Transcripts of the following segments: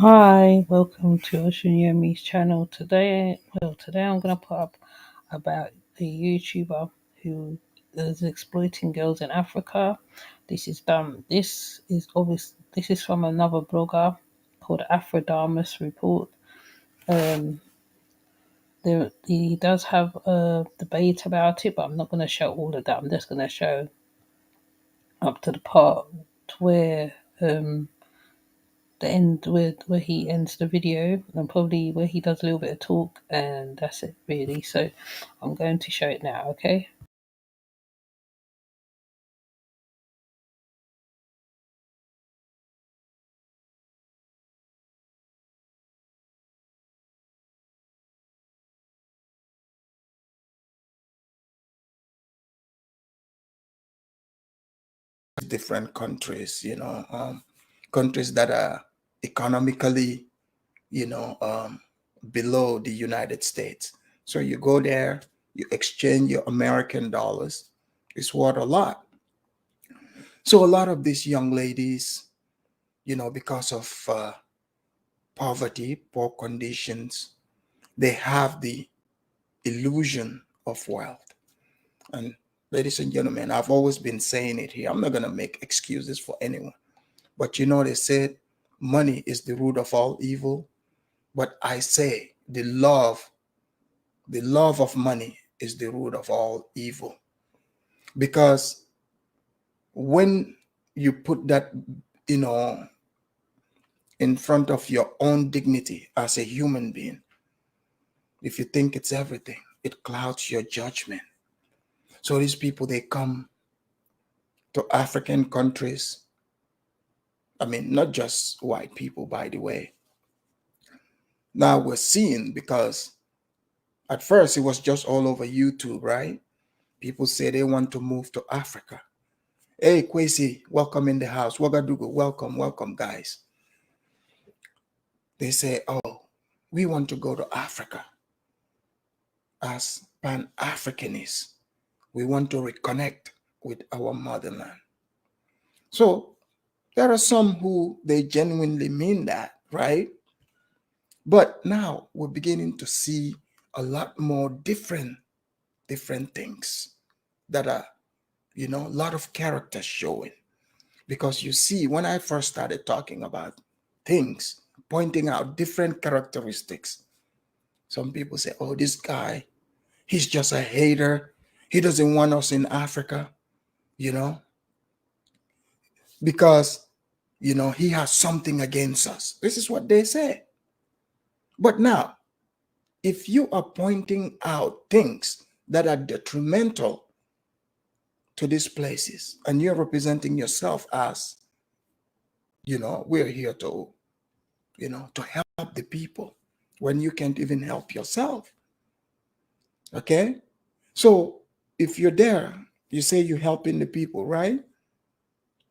Hi, welcome to Ocean Yomi's channel. Today I'm gonna put up about a YouTuber who is exploiting girls in Africa. This is done. This is obvious. This is from another blogger called Afridamus Report. He does have a debate about it, but I'm not gonna show all of that. I'm just gonna show up to the part where the end where he ends the video, and probably where he does a little bit of talk, and that's it really. So I'm going to show it now. Okay. Different countries, countries that are economically, below the United States. So you go there, you exchange your American dollars. It's worth a lot. So a lot of these young ladies, because of poverty, poor conditions, they have the illusion of wealth. And ladies and gentlemen, I've always been saying it here. I'm not going to make excuses for anyone. But they said money is the root of all evil. But I say the love of money is the root of all evil. Because when you put that, in front of your own dignity as a human being, if you think it's everything, it clouds your judgment. So these people, they come to African countries. I mean, not just white people, by the way. Now we're seeing, because at first it was just all over YouTube, right? People say they want to move to Africa. Hey, Kwesi, welcome in the house. Wagadugu, welcome, guys. They say, oh, we want to go to Africa as Pan-Africanists. We want to reconnect with our motherland. So there are some who they genuinely mean that, right? But now we're beginning to see a lot more different things that are, a lot of characters showing. Because you see, when I first started talking about things, pointing out different characteristics, some people say, oh, this guy, he's just a hater. He doesn't want us in Africa, because, he has something against us. This is what they say. But now, if you are pointing out things that are detrimental to these places, and you're representing yourself as, we're here to, to help the people, when you can't even help yourself. Okay? So if you're there, you say you're helping the people, right?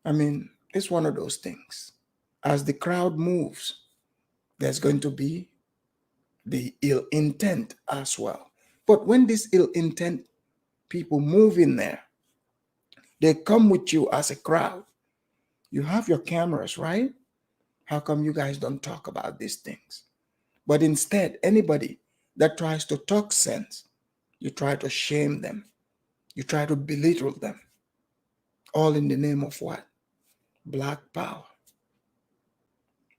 I mean, it's one of those things. As the crowd moves, there's going to be the ill intent as well. But when these ill intent people move in there, they come with you as a crowd. You have your cameras, right? How come you guys don't talk about these things? But instead, anybody that tries to talk sense, you try to shame them. You try to belittle them. All in the name of what? Black power.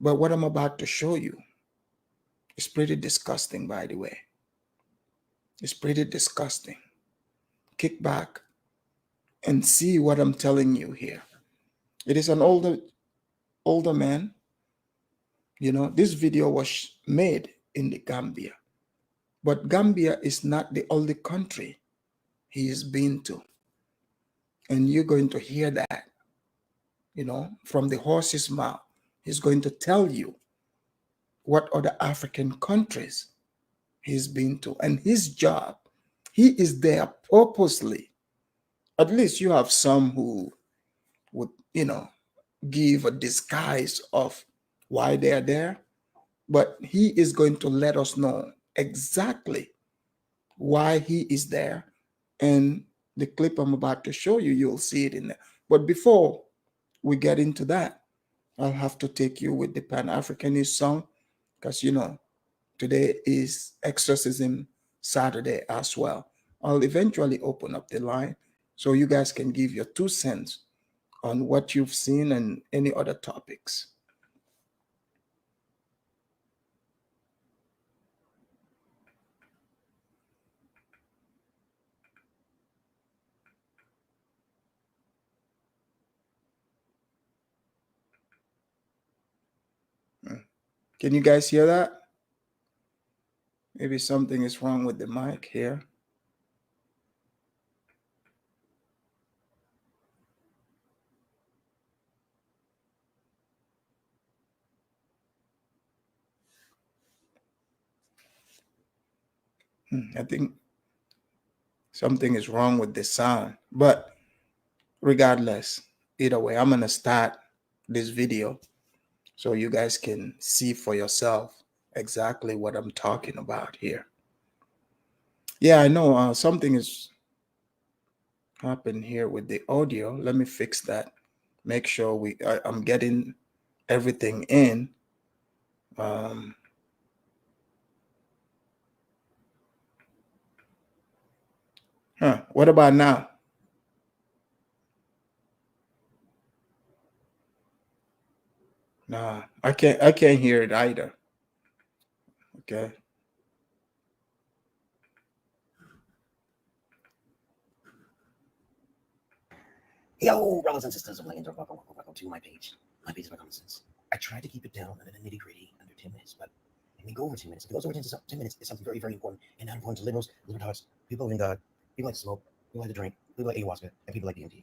But what I'm about to show you is pretty disgusting, by the way. It's pretty disgusting. Kick back and see what I'm telling you here. It is an older man. This video was made in the Gambia, but Gambia is not the only country he has been to. And you're going to hear that, from the horse's mouth. He's going to tell you what other African countries he's been to. And his job, he is there purposely. At least you have some who would, give a disguise of why they're there. But he is going to let us know exactly why he is there. And the clip I'm about to show you, you'll see it in there. But before we get into that, I'll have to take you with the Pan-Africanist song, because today is Exorcism Saturday as well. I'll eventually open up the line so you guys can give your 2 cents on what you've seen and any other topics. Can you guys hear that? Maybe something is wrong with the mic here. I think something is wrong with the sound. But regardless, either way, I'm going to start this video so you guys can see for yourself exactly what I'm talking about here. Yeah, I know something is happened here with the audio. Let me fix that. Make sure I'm getting everything in. What about now? Nah, I can't hear it either. Okay. Yo, brothers and sisters of Land, welcome to my page. My page is my common sense. I tried to keep it down under the nitty gritty under 10 minutes, but it may go over 10 minutes. If it goes over 10 minutes, it's something very, very important and not important to liberals, libertarians, people in God, people like to smoke, people like to drink, people like ayahuasca, and people like DMT.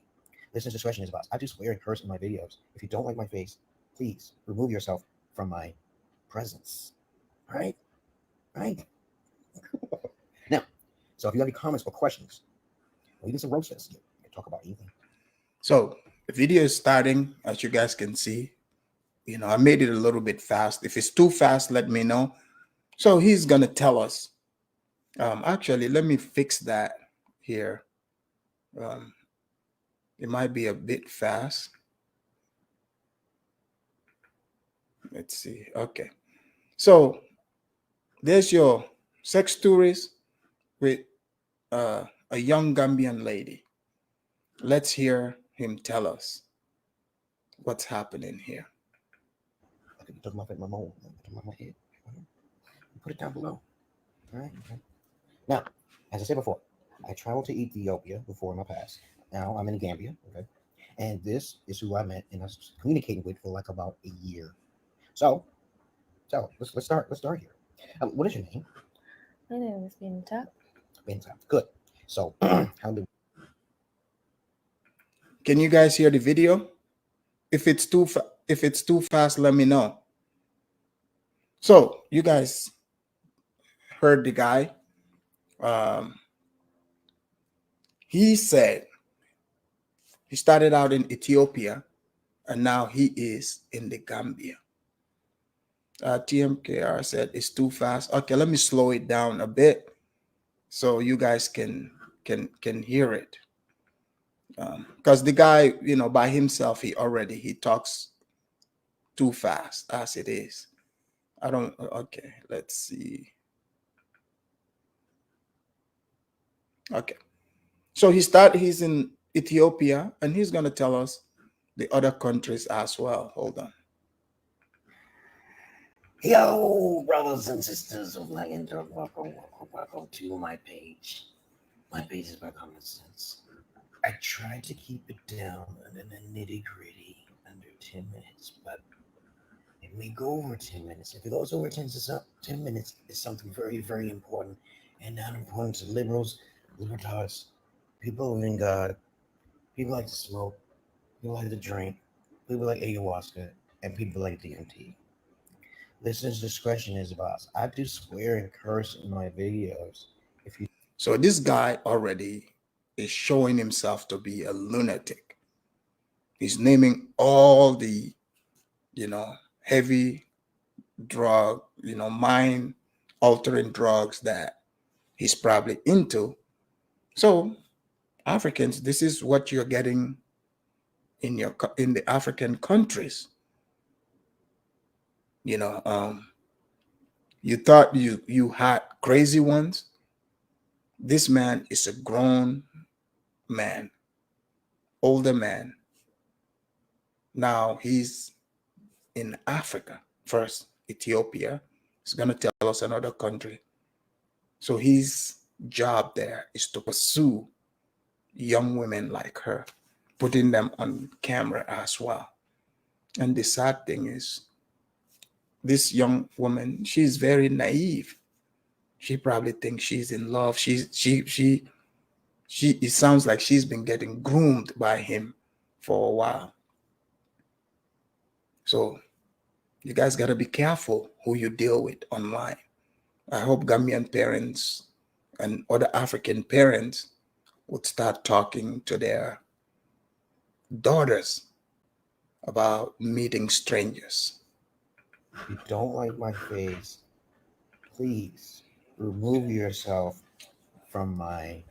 Listener's discretion is advised. I do swear and curse in my videos. If you don't like my face, please remove yourself from my presence. Right? Now, so if you have any comments or questions, or even some roast us, you can talk about anything. So the video is starting, as you guys can see. I made it a little bit fast. If it's too fast, let me know. So he's going to tell us. Actually, let me fix that here. It might be a bit fast. Let's see. Okay. So there's your sex tourist with a young Gambian lady. Let's hear him tell us what's happening here. It doesn't affect my mole. My head. Put it down below. All right. Okay. Now, as I said before, I traveled to Ethiopia before in my past. Now I'm in Gambia. Okay. And this is who I met and I was communicating with for like about a year. So let's start. Let's start here. What is your name? My name is Binta. Binta. Good. So how do? Can you guys hear the video? If it's too fast, let me know. So you guys heard the guy. He said he started out in Ethiopia and now he is in the Gambia. TMKR said it's too fast. Okay, let me slow it down a bit so you guys can hear it. Because the guy, by himself, he talks too fast as it is. Okay, let's see. Okay. So he's in Ethiopia and he's going to tell us the other countries as well. Hold on. Yo, brothers and sisters of Land, welcome to my page. My page is my common sense. I tried to keep it down under the nitty gritty under 10 minutes, but it It may go over 10 minutes. If it goes over 10 minutes, it's something very, very important and not important to liberals, libertards, people who in God, people like to smoke, people like to drink, people like ayahuasca, and people like DMT. Listeners' discretion is advised. I do swear and curse in my videos. If you So this guy already is showing himself to be a lunatic. He's naming all the, heavy drug, mind altering drugs that he's probably into. So Africans, this is what you're getting in the African countries. You know, you thought you had crazy ones. This man is a grown man, older man. Now he's in Africa first, Ethiopia. He's gonna tell us another country. So his job there is to pursue young women like her, putting them on camera as well. And the sad thing is, this young woman, she's very naive. She probably thinks she's in love. She it sounds like she's been getting groomed by him for a while. So you guys got to be careful who you deal with online. I hope Gambian parents and other African parents would start talking to their daughters about meeting strangers. don't like my face, please remove yourself from my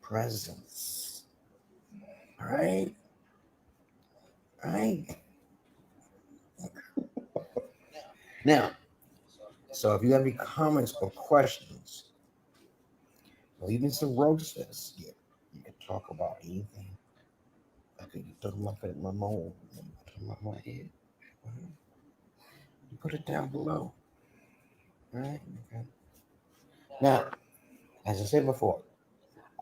presence. All right? All right? Now, so if you have any comments or questions, or even some roasters, you can talk about anything. Okay, you talk about my mole, you talk about my head. You put it down below. All right? Okay. Now, as I said before,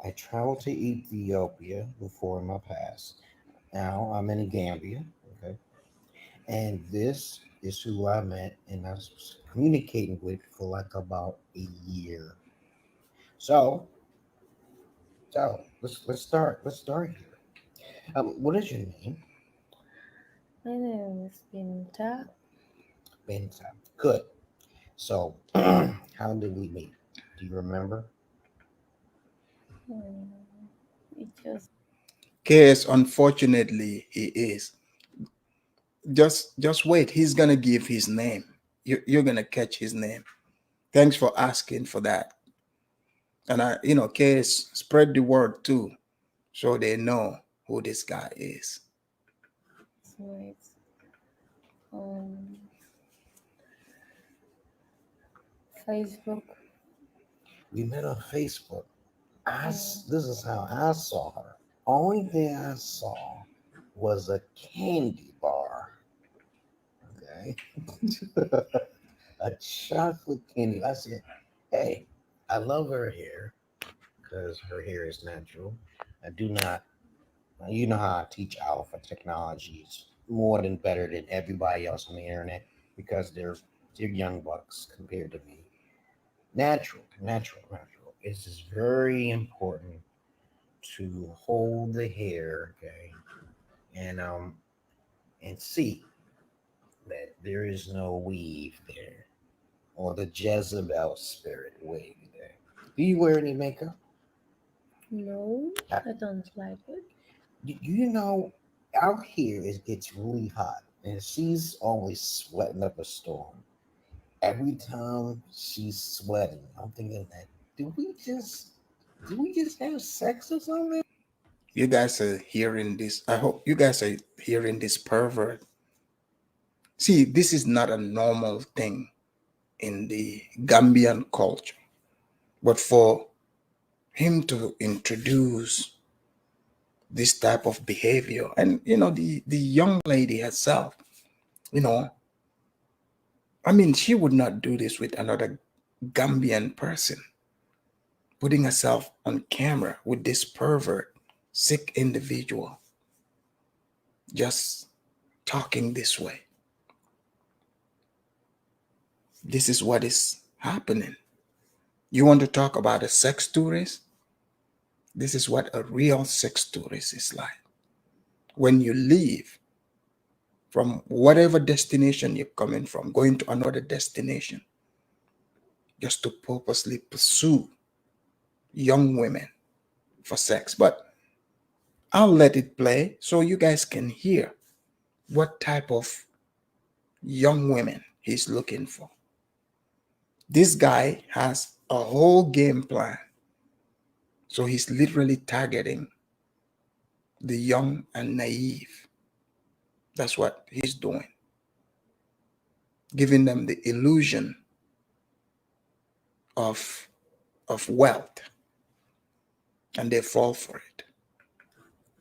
I traveled to Ethiopia before in my past. Now I'm in Gambia. Okay. And this is who I met and I was communicating with for like about a year. So, let's start. Let's start here. What is your name? My name is Binta. Benta. Good. So, how did we meet? Do you remember? It just Case, unfortunately, he is. Just wait. He's gonna give his name. You're gonna catch his name. Thanks for asking for that. And Case, spread the word too, so they know who this guy is. wait. Um, Facebook. We met on Facebook. This is how I saw her. Only thing I saw was a candy bar. Okay. A chocolate candy. I said, hey, I love her hair because her hair is natural. I do not, you know how I teach alpha technologies more than better than everybody else on the internet because they're young bucks compared to me. Natural. It's just very important to hold the hair, okay, and and see that there is no weave there or the Jezebel spirit wave there. Do you wear any makeup? No, Uh, I don't like it. you know, out here it gets really hot, and she's always sweating up a storm. Every time she's sweating, I'm thinking that do we just have sex or something? You guys are hearing this. I hope you guys are hearing this pervert. See, this is not a normal thing in the Gambian culture, but for him to introduce this type of behavior, and the young lady herself, you know, I mean, she would not do this with another Gambian person, putting herself on camera with this pervert, sick individual, just talking this way. This is what is happening. You want to talk about a sex tourist? This is what a real sex tourist is like. When you leave from whatever destination you're coming from, going to another destination, just to purposely pursue young women for sex. But I'll let it play so you guys can hear what type of young women he's looking for. This guy has a whole game plan. So he's literally targeting the young and naive. That's what he's doing, giving them the illusion of wealth, and they fall for it.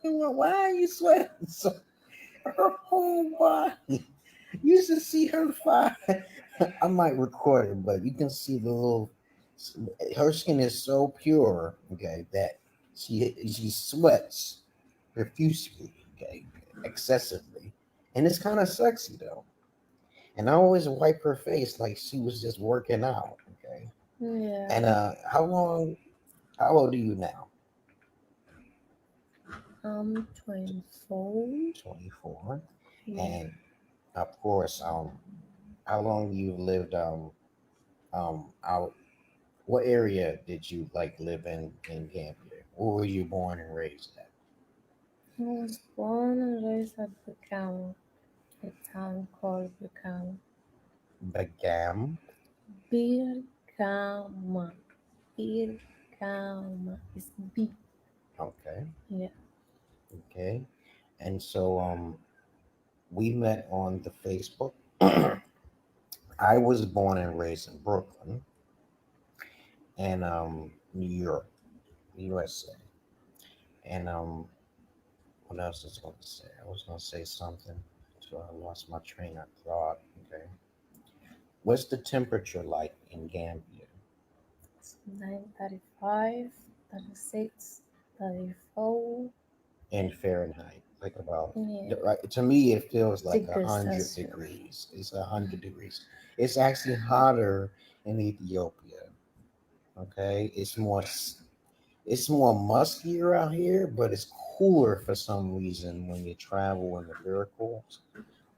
Why are you sweating so? Her whole body. You should see her fire. I might record it, but you can see the little. Her skin is so pure, okay, that she sweats profusely, okay, excessively, and it's kind of sexy though. And I always wipe her face like she was just working out, okay. Yeah. And how old are you now? 24. 24. Yeah. And of course, how long you've lived out, what area did you like live in Gambia? Where were you born and raised at? I was born and raised at Bukavu, a town called Bukavu. Bagam. Birkama. Birkama. It's B. Okay. Yeah. Okay. And so we met on the Facebook. I was born and raised in Brooklyn and New York, USA. And what else was I going to say? I was going to say something, so I lost my train of thought. Okay. What's the temperature like in Gambia? It's 9:35, 36, 34. In Fahrenheit? Like about, Yeah. right? To me, it feels like a Degrees hundred Celsius. degrees. It's 100 degrees. It's actually hotter in Ethiopia. Okay, it's more muskier out here, but it's cooler for some reason when you travel in the miracles.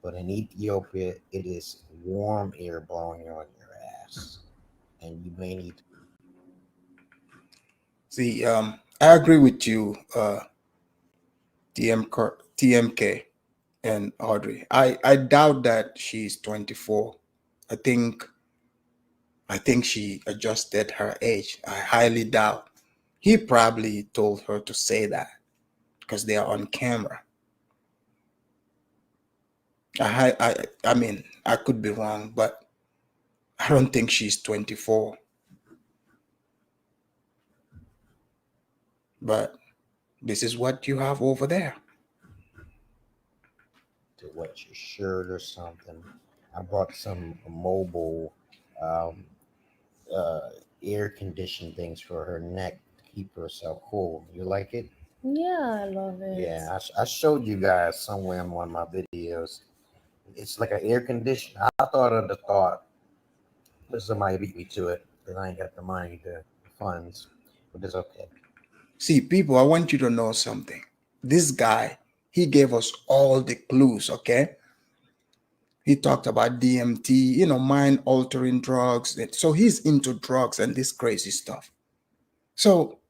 But in Ethiopia, it is warm air blowing on your ass, and you may need. See, I agree with you, TMK and Audrey. I doubt that she's 24. I think I think she adjusted her age. I highly doubt. He probably told her to say that because they are on camera. I mean, I could be wrong, but I don't think she's 24. But this is what you have over there. To what your shirt or something. I brought some mobile um, uh, air conditioned things for her neck to keep herself cool. You like it? Yeah, I love it. Yeah, I showed you guys somewhere in one of my videos. It's like an air conditioner. I thought of the thought, but somebody beat me to it because I ain't got the money, the funds. But it's okay. See, people, I want you to know something. This guy, he gave us all the clues, okay? He talked about DMT, mind altering drugs. So he's into drugs and this crazy stuff. So,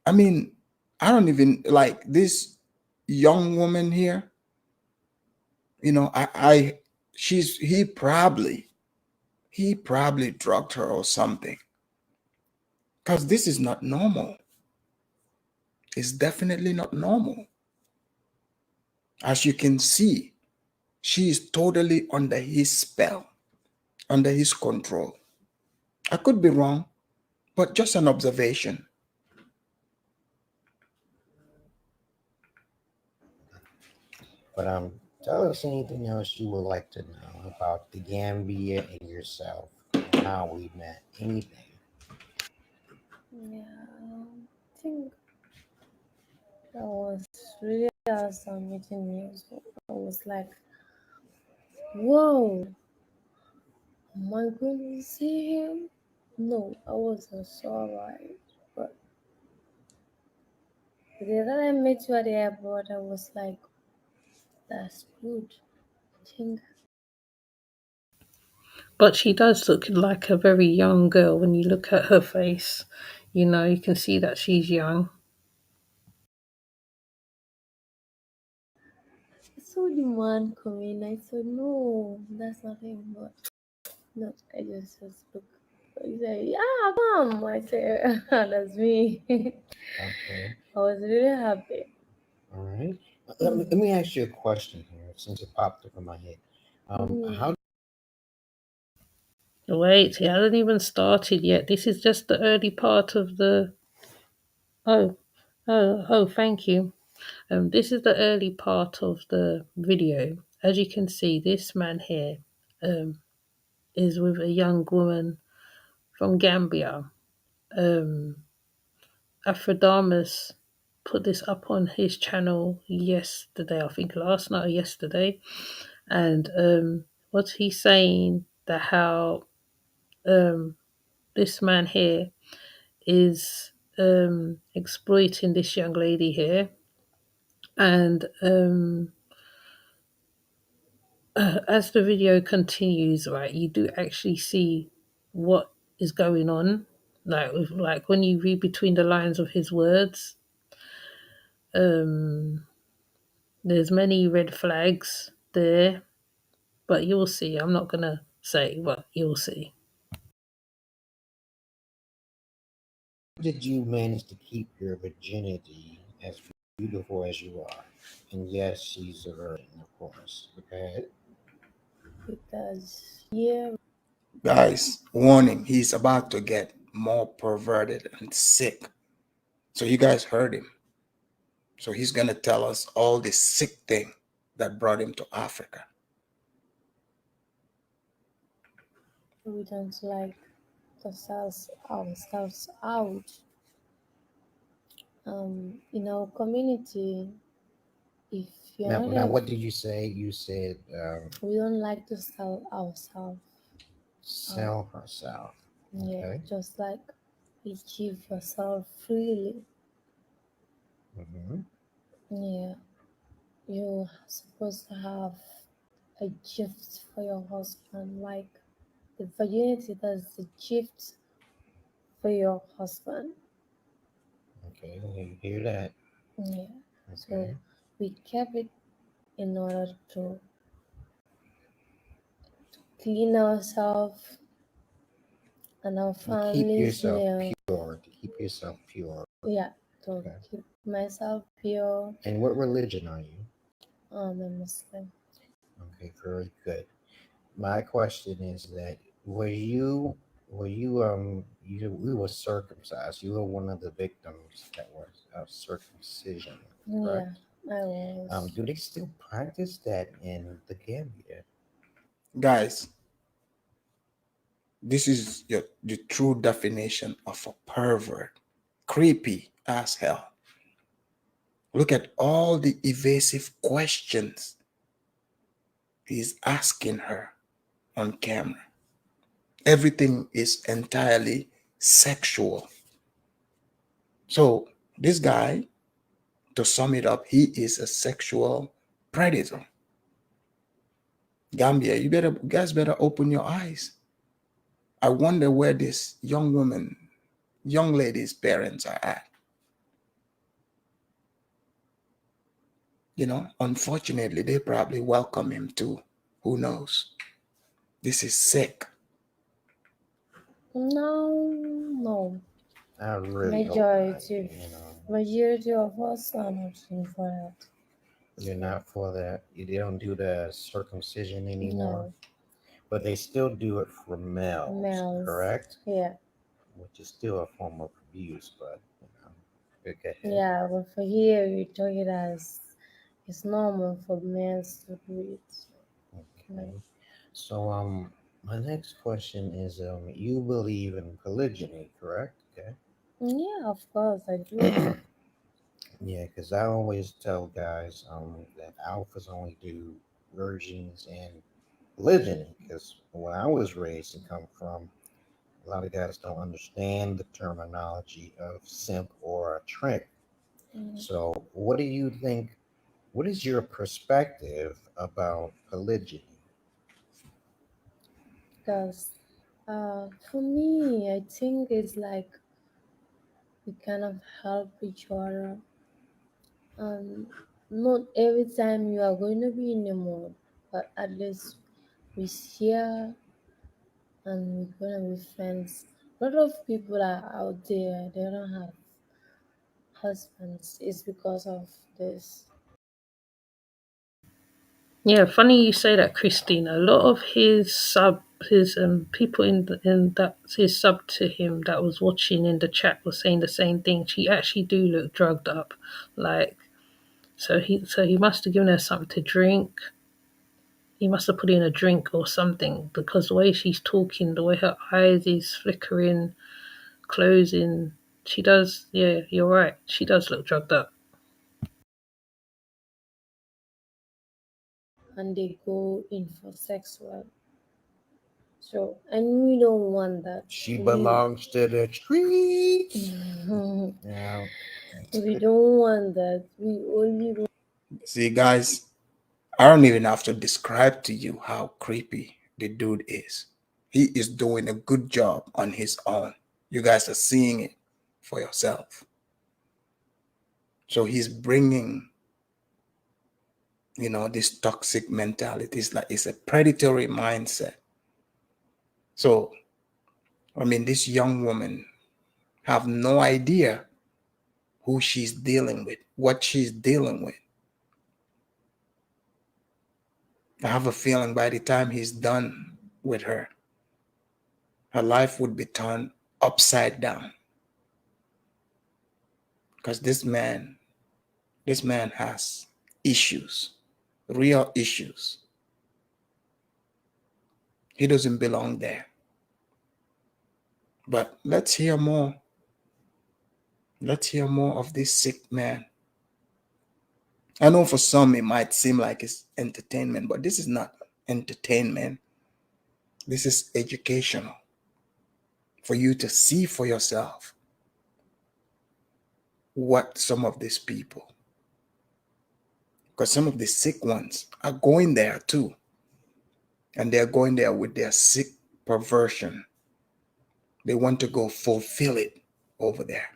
I mean, I don't even like this young woman here. I he probably drugged her or something because this is not normal. It's definitely not normal. As you can see, she is totally under his spell, under his control. I could be wrong, but just an observation. But tell us anything else you would like to know about the Gambia and yourself, and how we met. Anything. Yeah, I think that was really awesome meeting you. So I was like, whoa, Am I going to see him? No, I wasn't sure right. But the day that I met you at the airport, I was like, that's good. I think But she does look like a very young girl when you look at her face. You can see that she's young. I saw the man coming. I said, no, that's not him. But no, I just look. He said, yeah, come. I said, that's me. Okay. I was really happy. All right. Let me ask you a question here, since it popped up in my head. How Wait, it hasn't even started yet. This is just the early part of the. Oh, thank you. This is the early part of the video. As you can see, this man here um, is with a young woman from Gambia. Um, Afridamus put this up on his channel yesterday, I think last night or yesterday, and what's he saying that how um, this man here is exploiting this young lady here, and as the video continues, right, you do actually see what is going on. Like when you read between the lines of his words, um, there's many red flags there, but you'll see. I'm not gonna say, but you'll see. did you manage to keep your virginity as beautiful as you are? And yes, she's a virgin, of course. Okay. Because, yeah, Guys, warning, he's about to get more perverted and sick. So you guys heard him. So he's going to tell us all the sick thing that brought him to Africa. we don't like to sell ourselves out. In our community, if you're Now, not now, a, what did you say? You said we don't like to sell ourselves out. sell herself. Yeah, Okay. just like you give yourself freely. Hmm. Yeah, you're supposed to have a gift for your husband, like the virginity that's the gift for your husband. Okay. You hear that? Yeah, so Okay. we kept it in order to clean ourselves and our And keep family's yourself name. pure. To keep yourself pure. Yeah, to Okay. keep myself pure. And what religion are you? I'm a Muslim. Okay. Very good. My question is that were you were circumcised? You were one of the victims that was of circumcision, Yeah, correct? I was. Do they still practice that in the Gambia? Guys, this is the true definition of a pervert. Creepy as hell. Look at all the evasive questions he's asking her on camera. Everything is entirely sexual. So, this guy, to sum it up, he is a sexual predator. Gambia, you guys better open your eyes. I wonder where this young lady's parents are at. Unfortunately, they probably welcome him too. Who knows? This is sick. No, no. I really hope not. Majority, majority of us are not in for that. You're not for that. They don't do the circumcision anymore, No, but they still do it for males, males. correct? Yeah, Which is still a form of abuse, but go ahead. yeah. But for here, we took it as it's normal for males to do it. Like, Okay. So my next question is you believe in polygyny, correct? Okay. yeah, of course I do. Yeah, because I always tell guys that alphas only do virgins and polygyny. Because when I was raised and come from, a lot of guys don't understand the terminology of simp or a trick. So, what do you think? What is your perspective about polygyny? Because for me, I think it's like we kind of help each other. And not every time you are going to be in the mood, but at least we share and we're gonna be friends. A lot of people are out there, they don't have husbands. It's because of this. Yeah, funny you say that, Christine. A lot of his people in that his sub to him that was watching in the chat was saying the same thing. She actually do look drugged up, like so he must have given her something to drink. He must have put in a drink or something because the way she's talking, the way her eyes is flickering, closing, she does. Yeah, you're right. She does look drugged up. And they go in for sexual. So, and we don't want that. She belongs to the streets. We, Yeah. we don't want that. We only want See, guys, I don't even have to describe to you how creepy the dude is. He is doing a good job on his own. You guys are seeing it for yourself. So he's bringing, this toxic mentality. It's like it's a predatory mindset. So, I mean, this young woman have no idea who she's dealing with, what she's dealing with. I have a feeling by the time he's done with her, her life would be turned upside down. Because this man has issues, real issues. He doesn't belong there. But let's hear more. Let's hear more of this sick man. I know for some it might seem like it's entertainment, but this is not entertainment. This is educational for you to see for yourself what some of these people, because some of the sick ones are going there too. And they're going there with their sick perversion. They want to go fulfill it over there.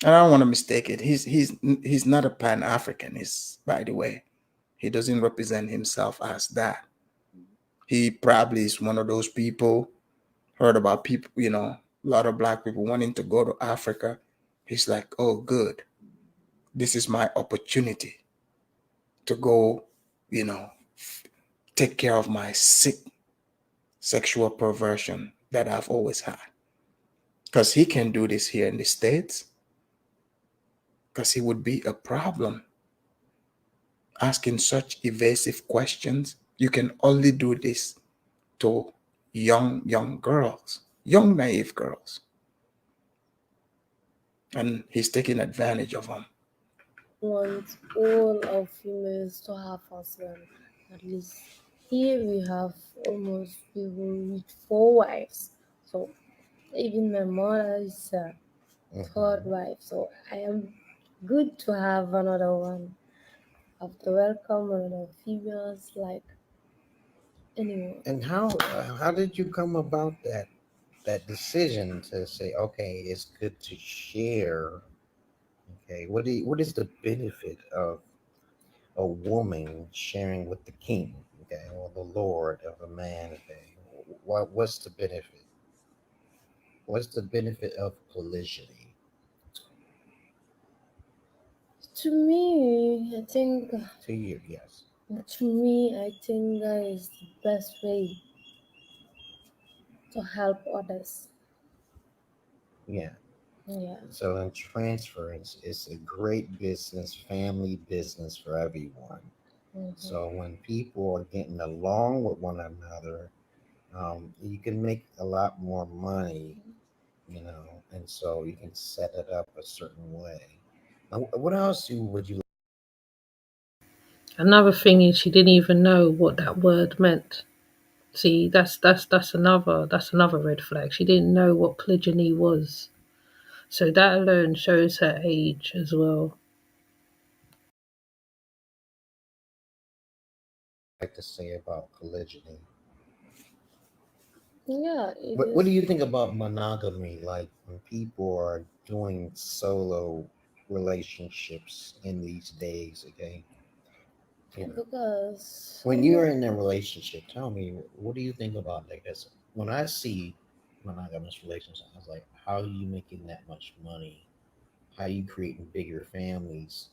And I don't want to mistake it. He's not a Pan-African. He's, by the way, he doesn't represent himself as that. He probably is one of those people, heard about people, a lot of black people wanting to go to Africa. He's like, oh, good. This is my opportunity to go, you know, take care of my sick sexual perversion that I've always had. Because he can do this here in the States, because he would be a problem asking such evasive questions. You can only do this to young girls, young naive girls. And he's taking advantage of them. want all our females to have husband. At least here we have almost people with 4 wives. So even my mother is a third wife. So I am good to have another one. Have to welcome another females like anyone. And how did you come about that decision to say, okay, it's good to share? Okay, what is the benefit of a woman sharing with the king? Okay, or the lord of a man? Okay, what's the benefit? What's the benefit of polygyny To me, I think to you? Yes. I think that is the best way to help others. Yeah. Yeah. So then transference is a great business, family business for everyone. So when people are getting along with one another, you can make a lot more money, and so you can set it up a certain way. Now, what else would you? Another thing is she didn't even know what that word meant. See, that's another red flag. She didn't know what polygyny was. So that alone shows her age as well. Like to say about polygyny. Yeah, it What do is. you think about monogamy? Like when people are doing solo relationships in these days, okay? You know, Because when you're in a relationship, tell me, what do you think about like this? When I see monogamous relationships, I was like, how are you making that much money? How are you creating bigger families?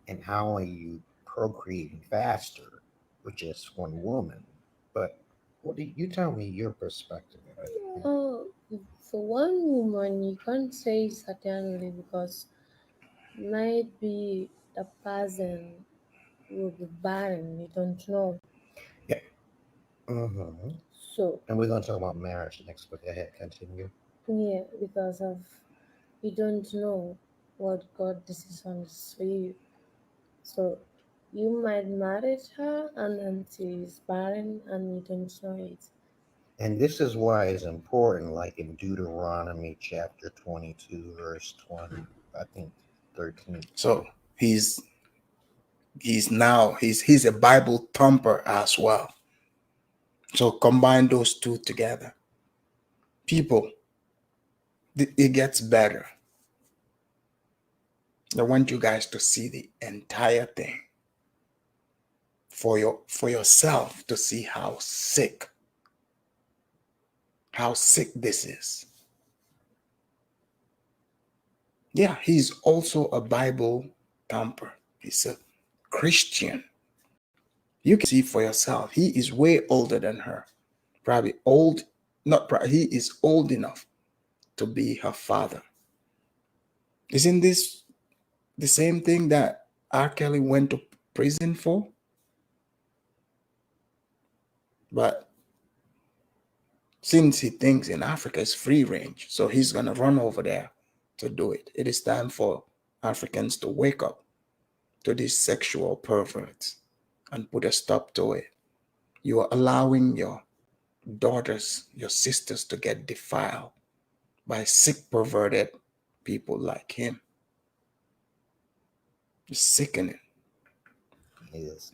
And how are you procreating faster with just one woman? But what do you tell me your perspective of it? uh, for one woman, you can't say certainly because might be the person will be barren. You don't know. Yeah. Mm-hmm. So And we're going to talk about marriage next, but go ahead, continue. yeah, because of you don't know what God decision is for you. So you might marry her and then she's barren and you don't know it. And this is why it's important, like in Deuteronomy chapter 22, verse 20, I think 13. So he's a Bible thumper as well. So combine those two together. People, it gets better. I want you guys to see the entire thing for yourself to see how sick this is. Yeah, he's also a Bible thumper. He's a Christian. You can see for yourself. He is way older than her. Probably old, not probably, he is old enough to be her father. Isn't this the same thing that R. Kelly went to prison for? But since he thinks in Africa is free range, so he's gonna run over there to do it. It is time for Africans to wake up to these sexual perverts and put a stop to it. You are allowing your daughters, your sisters to get defiled by sick, perverted people like him. It's sickening. It is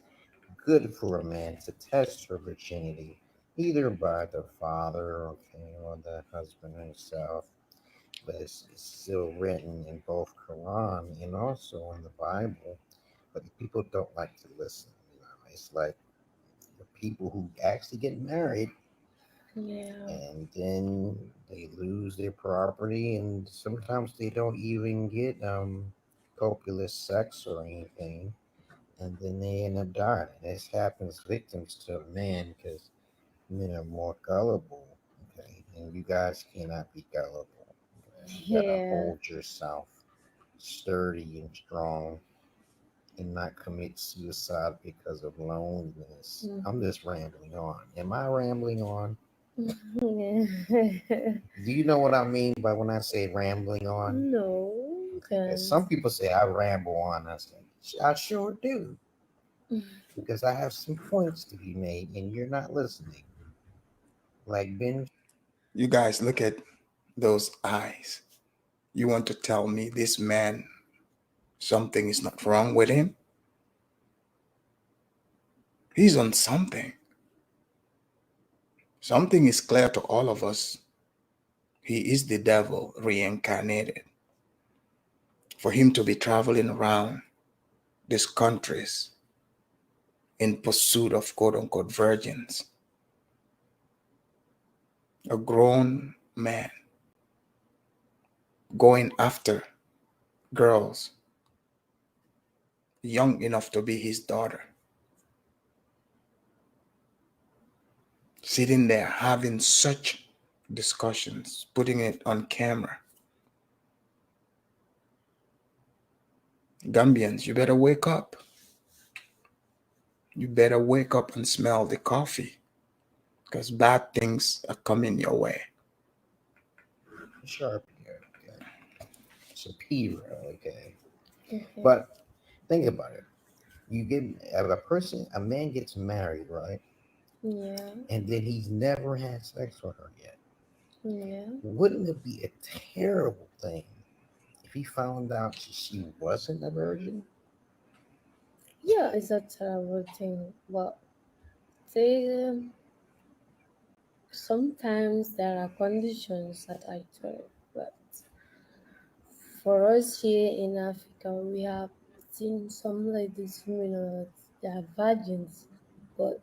good for a man to test her virginity, either by the father, okay, or the husband himself. But it's still written in both Quran and also in the Bible. But people don't like to listen. You know, it's like the people who actually get married Yeah. and then they lose their property, and sometimes they don't even get copulous sex or anything, and then they end up dying. This happens victims to men because men are more gullible, okay, and you guys cannot be gullible. Okay? You gotta Yeah. hold yourself sturdy and strong and not commit suicide because of loneliness. Mm. I'm just rambling on. Am I rambling on? Yeah. Do you know what I mean by when I say rambling on? No, Okay, because can't. some people say I ramble on. I say I sure do because I have some points to be made, and you're not listening. Like Ben, You guys look at those eyes. You want to tell me this man, something is not wrong with him? He's on something. Something is clear to all of us. He is the devil reincarnated. For him to be traveling around these countries in pursuit of quote unquote virgins, a grown man going after girls young enough to be his daughter, sitting there having such discussions, putting it on camera. Gambians, you better wake up. You better wake up and smell the coffee because bad things are coming your way. Sharp, okay, Shapiro, okay. Okay. But think about it. You get a man gets married, right? Yeah, And then he's never had sex with her yet. yeah, Wouldn't it be a terrible thing if he found out she wasn't a virgin? yeah. It's a terrible thing, but they sometimes there are conditions that I tolerate. But for us here in Africa, we have seen some ladies who know they are virgins, but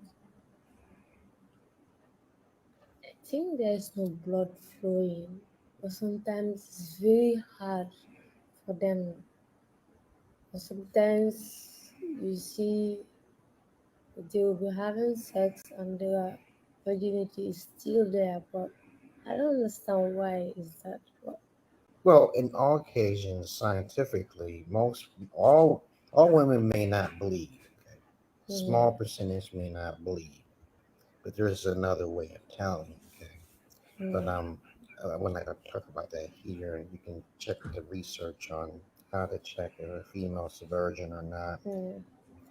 I think there is no blood flowing. But sometimes it's very hard for them. But sometimes you see they will be having sex and their virginity is still there, but I don't understand why is that. But Well, in all occasions, scientifically, most all women may not bleed. Okay? yeah, Small percentage may not bleed, but there's another way of telling. Okay, but yeah, we're not going to talk about that here. And you can check the research on how to check if a female's a virgin or not, yeah.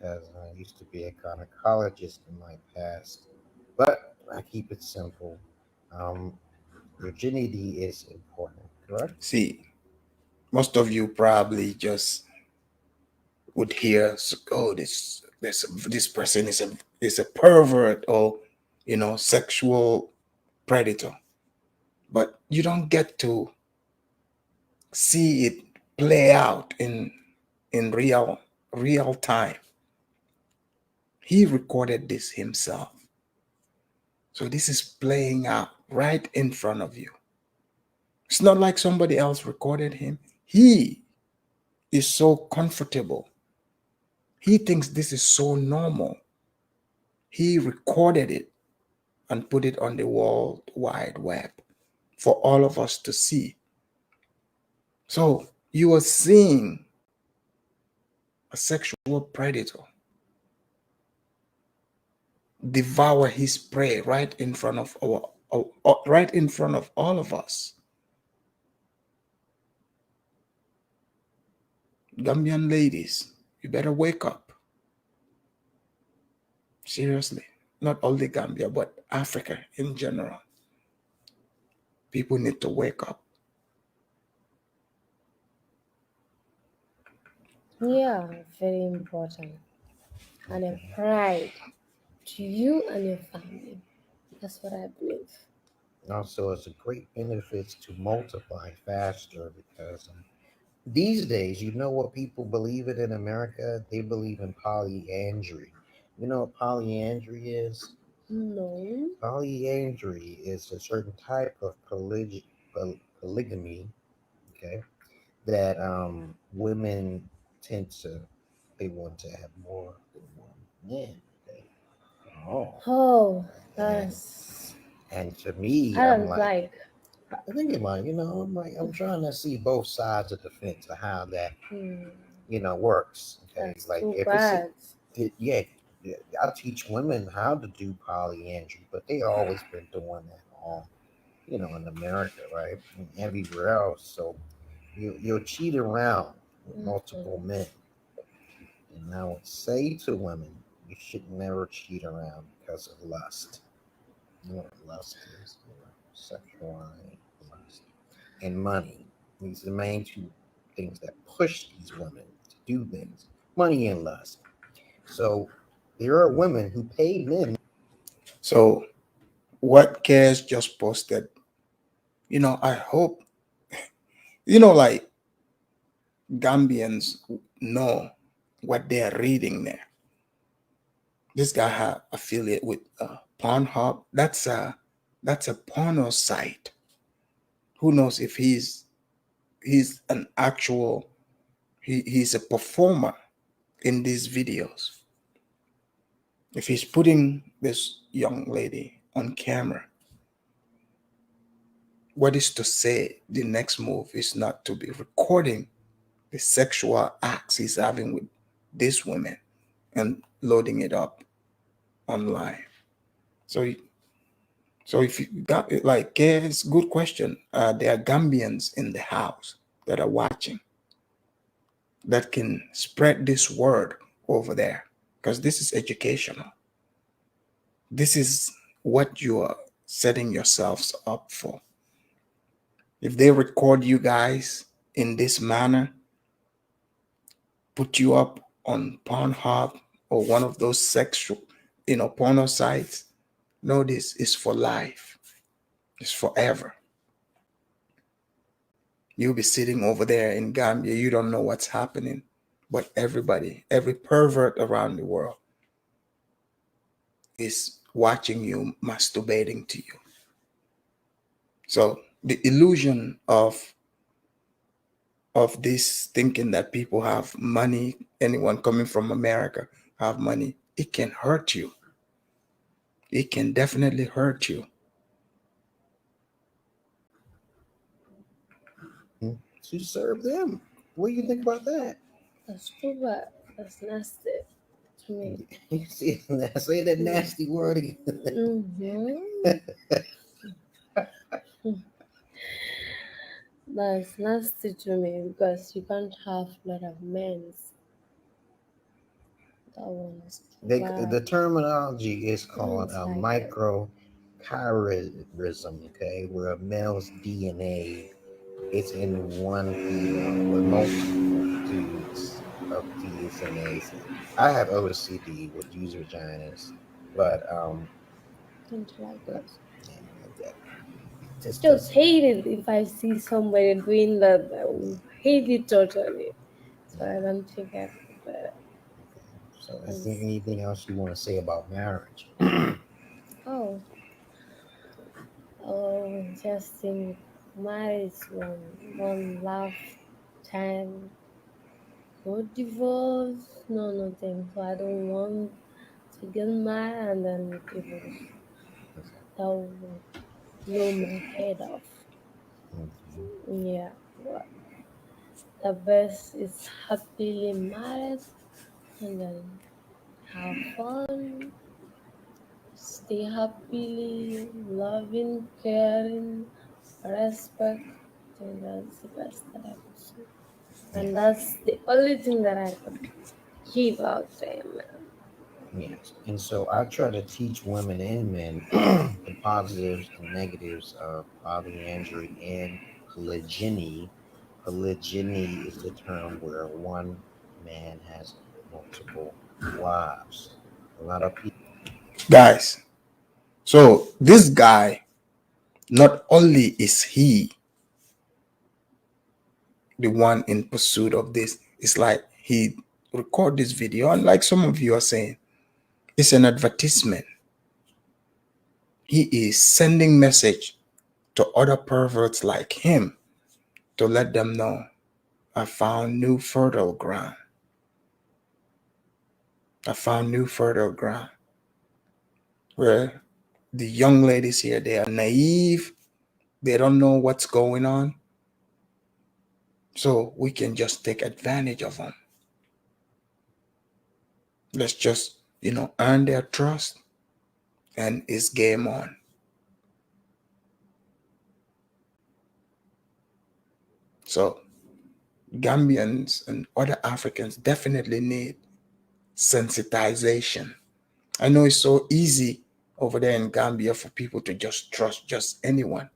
because I used to be a gynecologist in my past. But I keep it simple. Um, Virginity is important, correct? See, most of you probably just would hear, oh, this person is a pervert, or sexual predator, but you don't get to see it play out in real time. He recorded this himself, so this is playing out right in front of you. It's not like somebody else recorded him. He is so comfortable. He thinks this is so normal. He recorded it and put it on the World Wide Web for all of us to see. So you are seeing a sexual predator devour his prey right in front of right in front of all of us. Gambian ladies, you better wake up. Seriously. Not only Gambia, but Africa in general. People need to wake up. Yeah, very important. And a pride to you and your family. That's what I believe. Also, it's a great benefits to multiply faster because these days, you know what people believe in America? They believe in polyandry. You know what polyandry is? No. Polyandry is a certain type of polygamy, okay, that women tend to, they want to have more than one man, okay? Oh, Oh, and that's to me, I I'm don't like, like. I think about it, I'm like, I'm trying to see both sides of the fence of how that, Hmm, works. Okay, that's like too if it's, bad. yeah, yeah, I teach women how to do polyandry, but they always been doing that all, in America, right, and everywhere else. So you'll cheat around with multiple Mm-hmm. men, and I would say to women, you should never cheat around because of lust. You know what lust is? Sexuality, lust, and money. These are the main two things that push these women to do things. Money and lust. So there are women who pay men. So what Cares just posted, I hope, like Gambians know what they're reading there. This guy had affiliate with Pornhub. That's a porno site. Who knows if he's an actual he's a performer in these videos. If he's putting this young lady on camera, what is to say the next move is not to be recording the sexual acts he's having with these women and loading it up online. So if you got it, like, yeah, it's a good question. There are Gambians in the house that are watching that can spread this word over there, because this is educational. This is what you are setting yourselves up for. If they record you guys in this manner, put you up on Pornhub or one of those sexual, porno sites, know this is for life. It's forever. You'll be sitting over there in Gambia, you don't know what's happening, but everybody, every pervert around the world is watching you masturbating to you. So the illusion of this thinking that people have money, anyone coming from America have money, it can hurt you. It can definitely hurt you. To serve them. What do you think about that? That's too bad. That's nasty to me. You see, say that nasty word again. That's nasty to me because you can't have a lot of men. That one is too bad. The terminology is called It's like microchimerism, okay, where a male's DNA is in one female with multitudes of DNAs. I have OCD with used vaginas, but don't like that. just Hate it if I see somebody doing that. I will hate it totally. So I don't think I could do it. So, is there anything else you want to say about marriage? Oh, just think marriage one lifetime. No divorce, no nothing. So I don't want to get married and then divorce. That will blow my head off. Yeah, but the best is happily married and then have fun, stay happily, loving, caring, respect. I think that's the best that I could say. And that's the only thing that I could give out to him. Yes. And so I try to teach women and men the positives and negatives of polyandry and polygyny. Polygyny is the term where one man has multiple wives. A lot of people. Guys, so this guy, not only is he the one in pursuit of this, it's like he record this video, and like some of you are saying, it's an advertisement. He is sending message to other perverts like him to let them know, I found new fertile ground. I found new fertile ground. Where the young ladies here, they are naive, they don't know what's going on. So we can just take advantage of them. Let's just, earn their trust, and it's game on. So Gambians and other Africans definitely need sensitization. I know it's so easy over there in Gambia for people to just trust just anyone.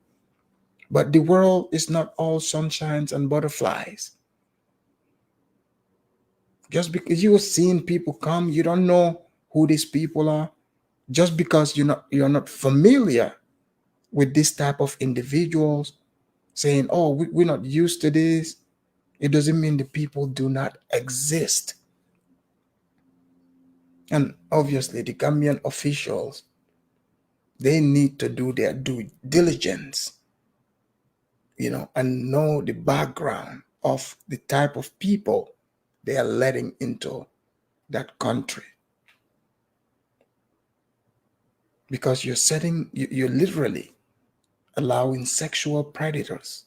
But the world is not all sunshines and butterflies. Just because you're seeing people come, you don't know who these people are. Just because you're not familiar with this type of individuals, saying, "Oh, we're not used to this," it doesn't mean the people do not exist. And obviously, the Gambian officials, they need to do their due diligence, and know the background of the type of people they are letting into that country. Because you're literally allowing sexual predators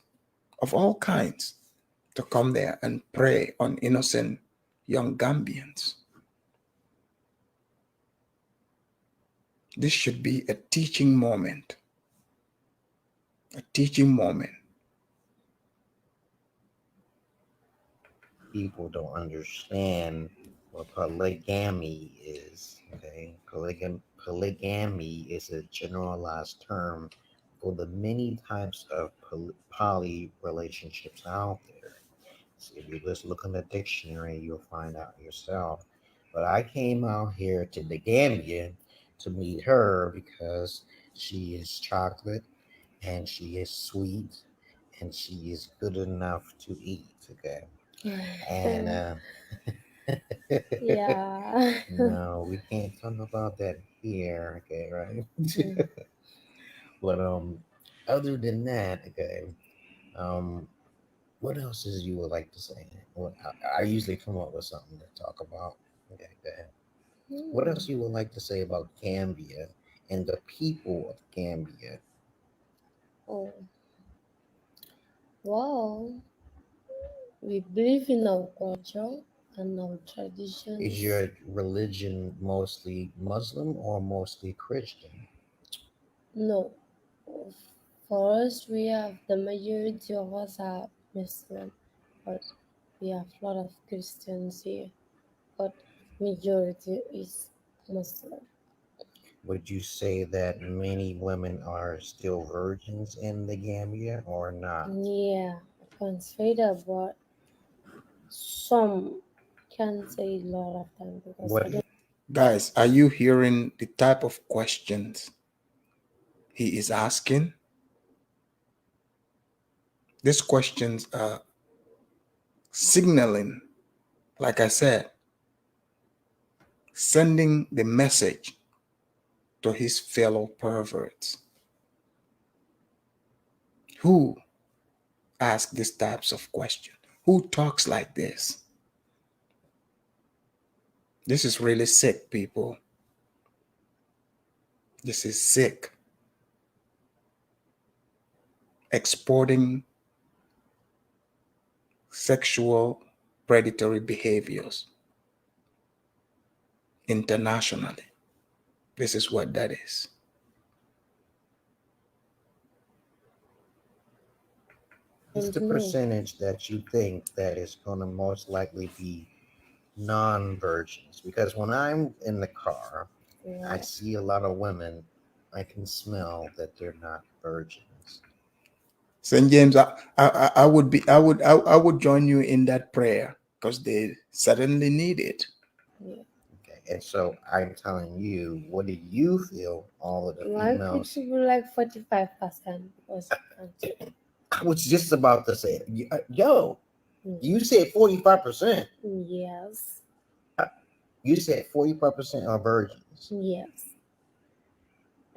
of all kinds to come there and prey on innocent young Gambians. This should be a teaching moment. A teaching moment. People don't understand what polygamy is. Okay, polygamy is a generalized term for the many types of poly relationships out there. So if you just look in the dictionary, you'll find out yourself. But I came out here to the Gambia to meet her because she is chocolate and she is sweet and she is good enough to eat. Okay, and Yeah. no, we can't talk about that here. Okay, right? But other than that, okay, um, what else is you would like to say? What I usually come up with something to talk about. Okay, go ahead. What else you would like to say about Gambia and the people of Gambia? Oh, well, we believe in our culture and our Is traditions. your religion mostly Muslim or mostly Christian? No, for us, we have the majority of us are Muslim, but we have a lot of Christians here, but majority is Muslim. Would you say that many women are still virgins in the Gambia or not? Yeah, I can't say that, but some can say a lot of them because What I don't. Guys, are you hearing the type of questions he is asking? These questions are signaling, like I said, sending the message to his fellow perverts who ask these types of questions, who talks like this. This is really sick, people. This is sick. Exporting sexual predatory behaviors internationally. This is what that is. is the Know. percentage that you think that is going to most likely be non-virgins? Because when I'm in the car, I Yeah. see a lot of women. I can smell that they're not virgins. St. James, I would be I would join you in that prayer because they certainly need it. Yeah. Okay, and so I'm telling you, what do you feel? All of the Like it females. should be like 45% because I can't say. I was just about to say, yo, Mm, you said 45%. yes. You said 45% are virgins. Yes.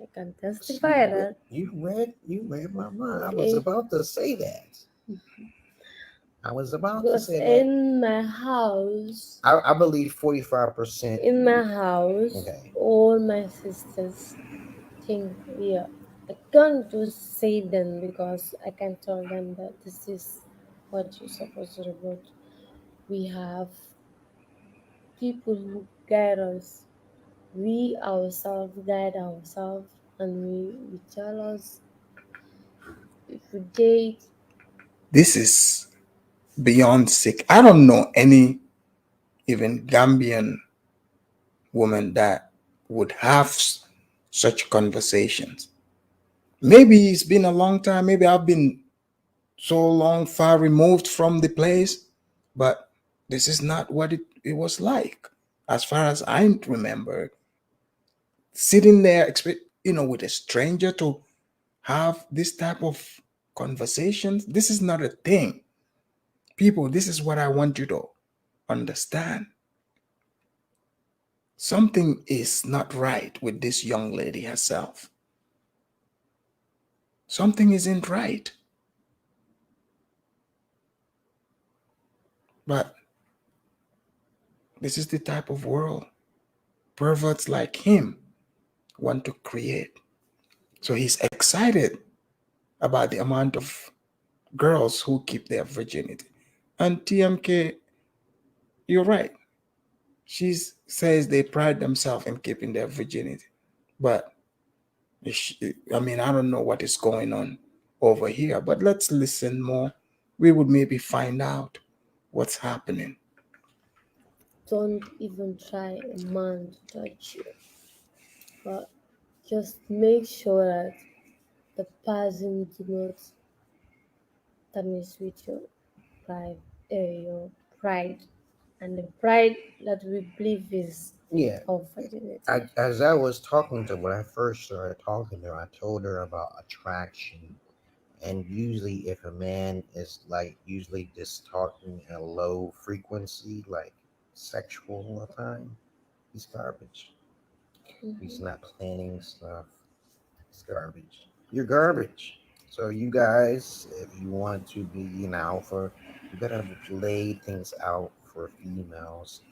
I can See, testify that. you read my mind. I was It, about to say that. I was about to because say that. I believe 45%. in my house, Okay. all my sisters think we are. I can't just say them because I can tell them that this is what you're supposed to do. But we have people who guide us. We ourselves guide ourselves, and we tell us if we date. This is beyond sick. I don't know any even Gambian woman that would have such conversations. Maybe it's been a long time. Maybe I've been so long far removed from the place, but this is not what it was like. As far as I remember, sitting there, with a stranger to have this type of conversations, this is not a thing. People, this is what I want you to understand. Something is not right with this young lady herself. Something isn't right. But this is the type of world perverts like him want to create. So he's excited about the amount of girls who keep their virginity. And TMK, you're right. She says they pride themselves in keeping their virginity. But I mean, I don't know what is going on over here, but let's listen more. We would maybe find out what's happening. don't even try a man to touch you, but just make sure that the person do not damage with pride, your pride, and the pride that we believe is Yeah. of virginity. As I was talking to when I first started talking to her, I told her about attraction. And usually, if a man is like usually just talking at a low frequency, like sexual all the time, he's garbage. He's Mhm. not planning stuff. He's garbage. You're garbage. So you guys, if you want to be an alpha, you better lay things out for females.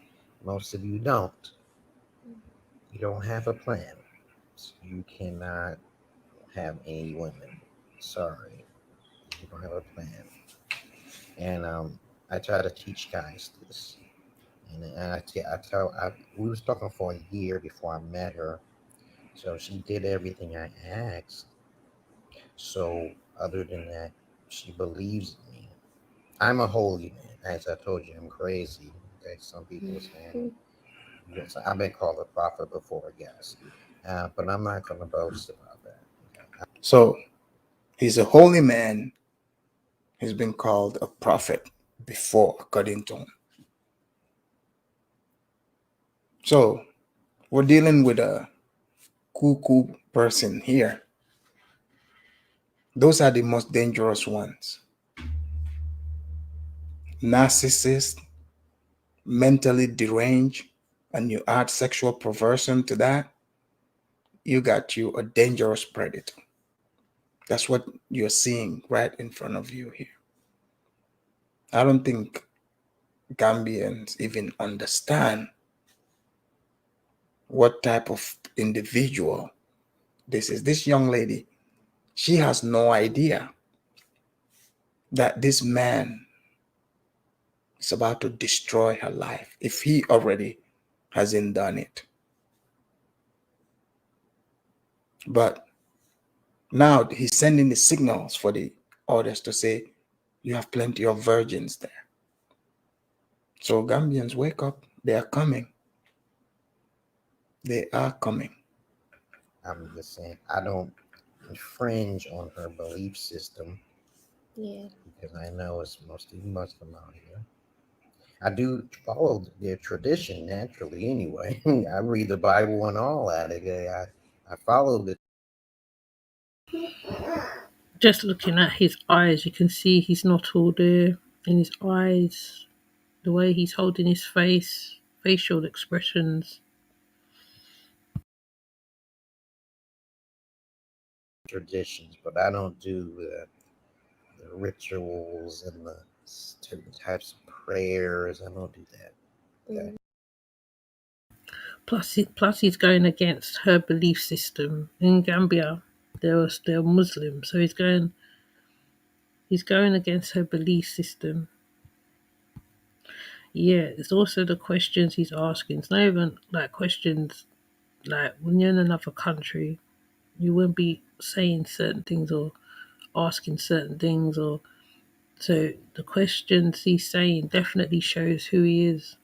Most of you don't. You don't have a plan. So you cannot have any women. Sorry, you don't have a plan. And I try to teach guys this. And we was talking for a year before I met her. So she did everything I asked. So other than that, she believes in me. I'm a holy man. As I told you, I'm crazy. Okay, some people are saying, Mhm. yes, I've been called a prophet before, I guess. But I'm not going to boast about that. Okay? So he's a holy man. He's been called a prophet before, according to him. So we're dealing with a cuckoo person here. Those are the most dangerous ones. Narcissist, mentally deranged, and you add sexual perversion to that, you got you a dangerous predator. That's what you're seeing right in front of you here. I don't think Gambians even understand what type of individual this is. This young lady, she has no idea that this man is about to destroy her life if he already hasn't done it. But now he's sending the signals for the others to say, you have plenty of virgins there. So Gambians, wake up. They are coming. They are coming. I'm just saying, I don't infringe on her belief system Yeah. because I know it's mostly Muslim out here. I do follow their tradition naturally anyway. I read the Bible and all that. I follow the Just looking at his eyes, you can see he's not all there in his eyes, the way he's holding his face, facial expressions. traditions, but I don't do the rituals and the certain types of prayers. I don't do that. Okay. Mm. Plus, he's going against her belief system. In Gambia, they're Muslim, so he's going against her belief system. Yeah, it's also the questions he's asking. It's not even like questions like when you're in another country, you wouldn't be saying certain things or asking certain things, or so the questions he's saying definitely shows who he is.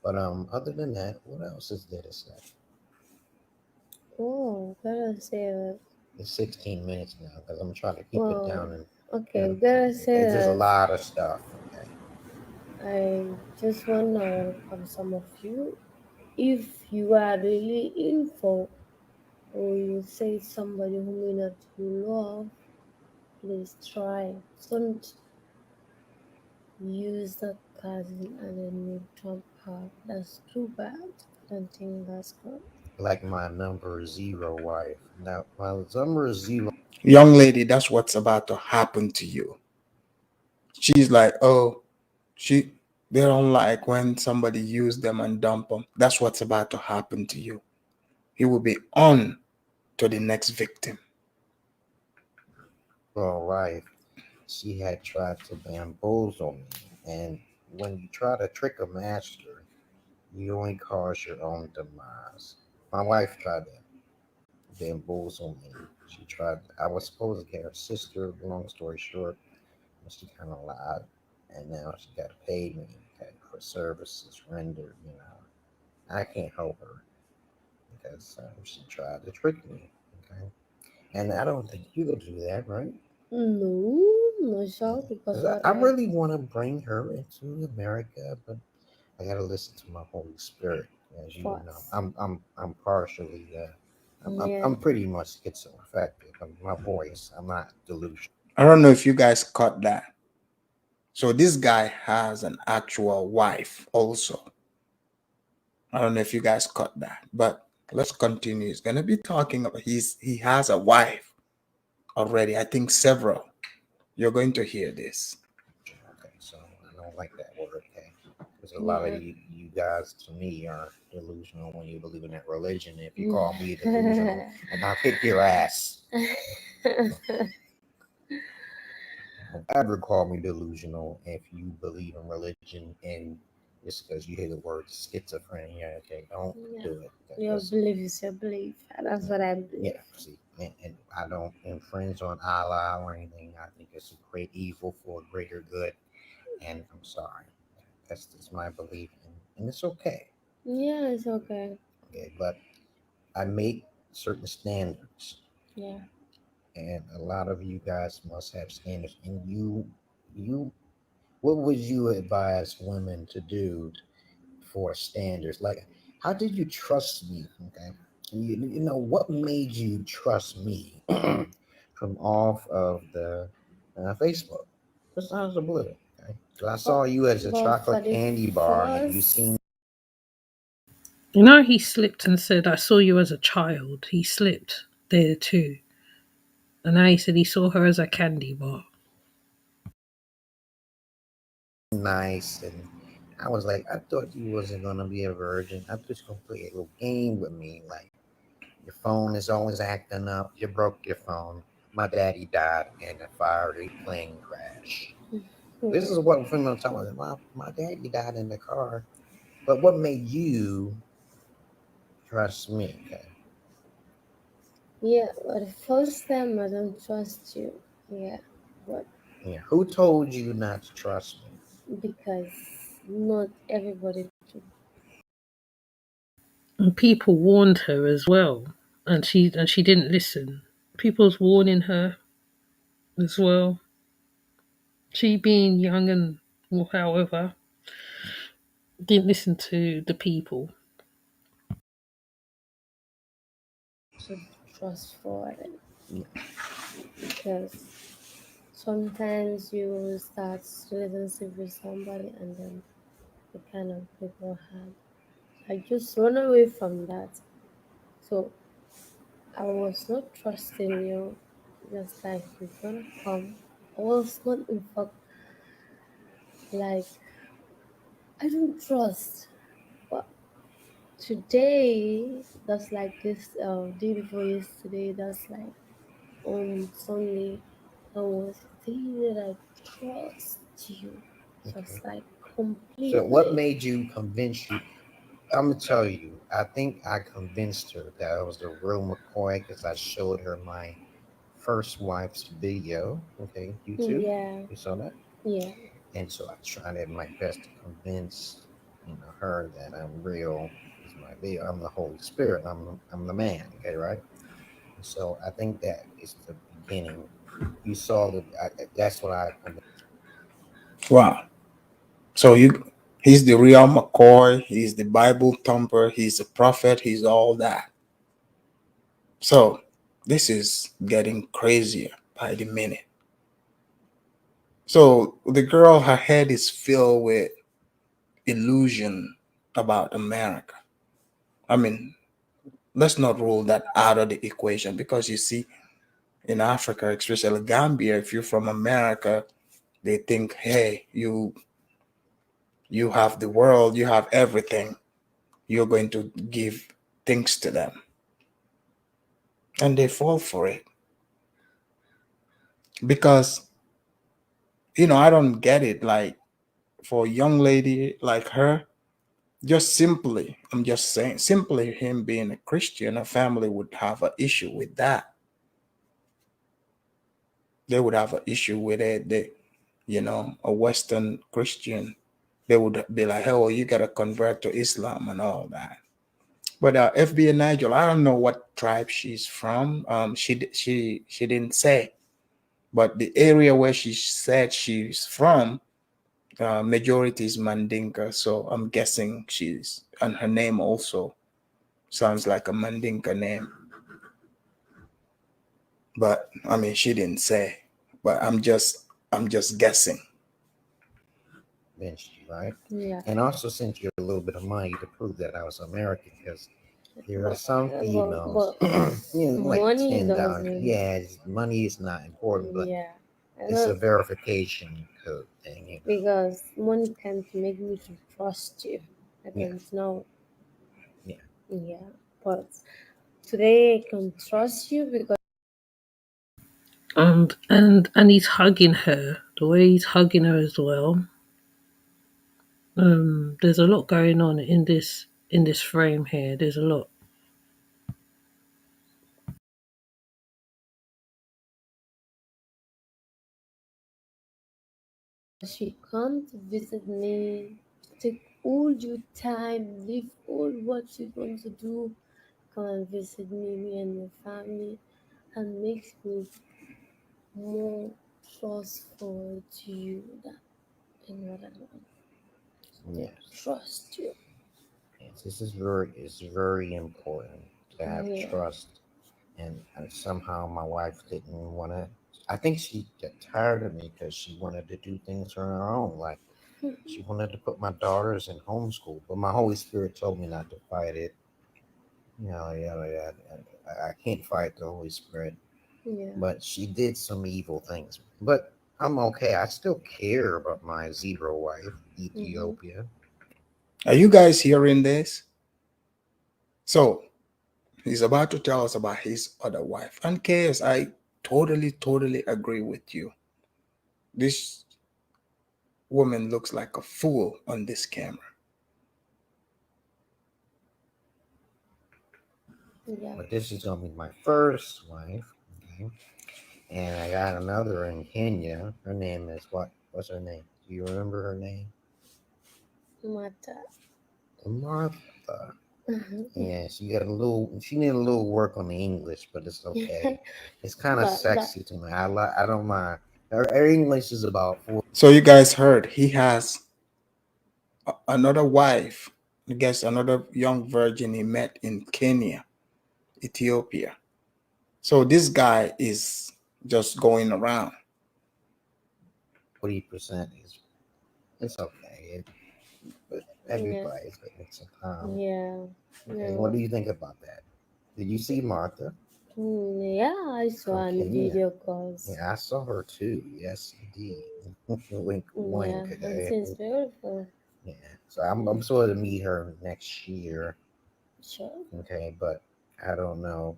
But other than that, what else is there to say? Oh, gotta say that. It's 16 minutes now because I'm trying to keep it Well, down and okay, gotta say there's a that lot of stuff. Okay. I just wanna welcome some of you. If you are really in for, or you say somebody who may not you love, please try. Don't use that person and then you jump out. That's too bad. I don't think that's good. Like my number zero wife. Now my number zero. Young lady, that's what's about to happen to you. She's like, oh, she they don't like when somebody use them and dump them. That's what's about to happen to you. He will be on to the next victim. Wife, she had tried to bamboozle me. And when you try to trick a master, you only cause your own demise. My wife tried to bamboozle me. She tried, I was supposed to get her sister, long story short, but she kind of lied. and now she got to pay me, okay, for services rendered. I can't help her because she tried to trick me. Okay, and I don't think you will do that, right? No, no, sure, because 'Cause what I I really want to bring her into America, but I got to listen to my Holy Spirit. As you know, first. I'm partially Yeah. I'm pretty much schizoaffective. My voice, I'm not delusional. I don't know if you guys caught that. So this guy has an actual wife also. I don't know if you guys caught that, but let's continue. He's gonna be talking about he has a wife already. I think several. You're going to hear this. Okay, so I don't like that word. Okay, because a lot of Yeah. you guys to me are delusional when you believe in that religion. If you call me delusional, Yeah. and I'll kick your ass. Don't ever call me delusional if you believe in religion and just because you hear the word schizophrenia. Okay, don't do it. Your belief is your belief. That's what I believe. Yeah, see, and I don't infringe on Allah or anything. I think it's a great evil for a greater good, and I'm sorry. That's just my belief, and it's okay. Yeah, it's okay. Okay, but I make certain standards, Yeah. and a lot of you guys must have standards. And you, what would you advise women to do for standards? Like, how did you trust me? Okay, you know what made you trust me from off of the Facebook? Just out of the blue. Okay, 'cause I saw you as a But for chocolate the candy bar, and you first, seem You know, he slipped and said, I saw you as a child. He slipped there too. And now he said he saw her as a candy bar. nice, and I was like, I thought you wasn't gonna be a virgin. I thought you was gonna play a little game with me, like your phone is always acting up. You broke your phone. My daddy died in a fiery plane crash. This is what from I'm talking about. My daddy died in the car. But what made you trust me? Okay. yeah, but the first time I don't trust you. Yeah, but Yeah. Who told you not to trust me? because not everybody do. And people warned her as well. And she didn't listen. People was warning her as well. She being young and however didn't listen to the people. To trust for it Yeah. because sometimes you start relationship with somebody and then you kind of break your heart. I just run away from that. So I was not trusting you, just like you're gonna come. I was not, in fact, like I don't trust. But today, that's like this day before yesterday. That's like on Sunday. I was thinking that I trust you, Okay. just like So what completely. made you convince you? I'm gonna tell you. I think I convinced her that I was the real McCoy because I showed her my first wife's video. Okay, YouTube. Yeah, You saw that? yeah. And so I tried at my best to convince her that I'm real. Is my video. I'm the Holy Spirit. I'm the man. Okay, right? So I think that is the beginning. You saw that. That's what I convinced. Wow. So he's the real McCoy, he's the Bible thumper, he's a prophet, he's all that. So this is getting crazier by the minute. So the girl, her head is filled with illusion about America. I mean, let's not rule that out of the equation because you see, in Africa, especially Gambia, if you're from America, they think, hey, you have the world, you have everything. You're going to give things to them. And they fall for it. Because, I don't get it. Like for a young lady like her, just simply, I'm just saying, simply him being a Christian, a family would have an issue with that. They would have an issue with it. a Western Christian, they would be like, "Oh, you gotta convert to Islam and all that." But FBA Nigel, I don't know what tribe she's from. She didn't say, but the area where she said she's from, majority is Mandinka. So I'm guessing she's, and her name also sounds like a Mandinka name. But I mean, she didn't say. But I'm just guessing. Benji, right? Yeah. And also sent you a little bit of money to prove that I was American because there are some But females, like money $10. doesn't. Yeah, money is not important, but Yeah. it's a verification code thing. Because money can't make me to trust you. I Yeah. don't know. Yeah. Yeah. But today I can trust you because And he's hugging her. The way he's hugging her as well. There's a lot going on in this frame here. There's a lot. she come to visit me, take all your time, leave all what you want to do, come and visit me and your family, and makes me more trustful to you than anyone else. Yes. Trust you. Yes. This is very important to have Yeah. trust. And somehow my wife didn't want to. I think she got tired of me because she wanted to do things on her own. Like she wanted to put my daughters in homeschool, but my Holy Spirit told me not to fight it. Yeah. I can't fight the Holy Spirit, Yeah. but she did some evil things. But I'm okay. I still care about my zero wife, Ethiopia. Are you guys hearing this? So he's about to tell us about his other wife. And Chaos, I totally agree with you. This woman looks like a fool on this camera. Yeah. But this is gonna be my first wife. Okay. And I got another in Kenya. Her name is what? What's her name? Do you remember her name? Mata. Martha. Yeah, she got a little. She needed a little work on the English, but it's okay. It's kind of But that sexy to me. I don't mind. Her English is about four. So you guys heard he has another wife, I guess another young virgin he met in Kenya, Ethiopia. So this guy is just going around. 40% is. It's okay. But yeah. everybody's getting some time. Yeah. Okay, what No. do you think about that? Did you see Martha Yeah, I from saw on Kenya? video calls. Yeah, I saw her too. Yes, indeed. Wink, Yeah, wink. and Okay. seems beautiful. Yeah. So I'm supposed to meet her next year. Sure. Okay, but I don't know.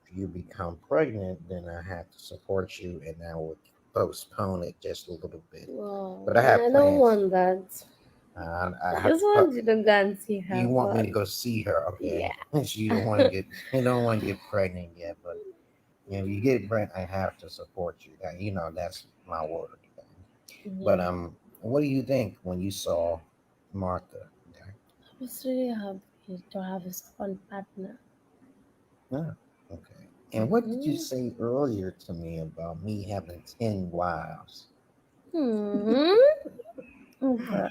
If you become pregnant, then I have to support you, and I would postpone it just a little bit. Wow. But I have I don't plans. want that. I I have. just want you to go and see You her want me to go first. see her? Okay. Yeah. She don't want to get. You don't want to get pregnant yet, but if you get pregnant, I have to support you. That's my word. But Yeah. what do you think when you saw Martha? Okay. I was really happy to have a fun partner. Yeah. Okay. And what did you Hmm. say earlier to me about me having 10 wives? Hmm. Okay.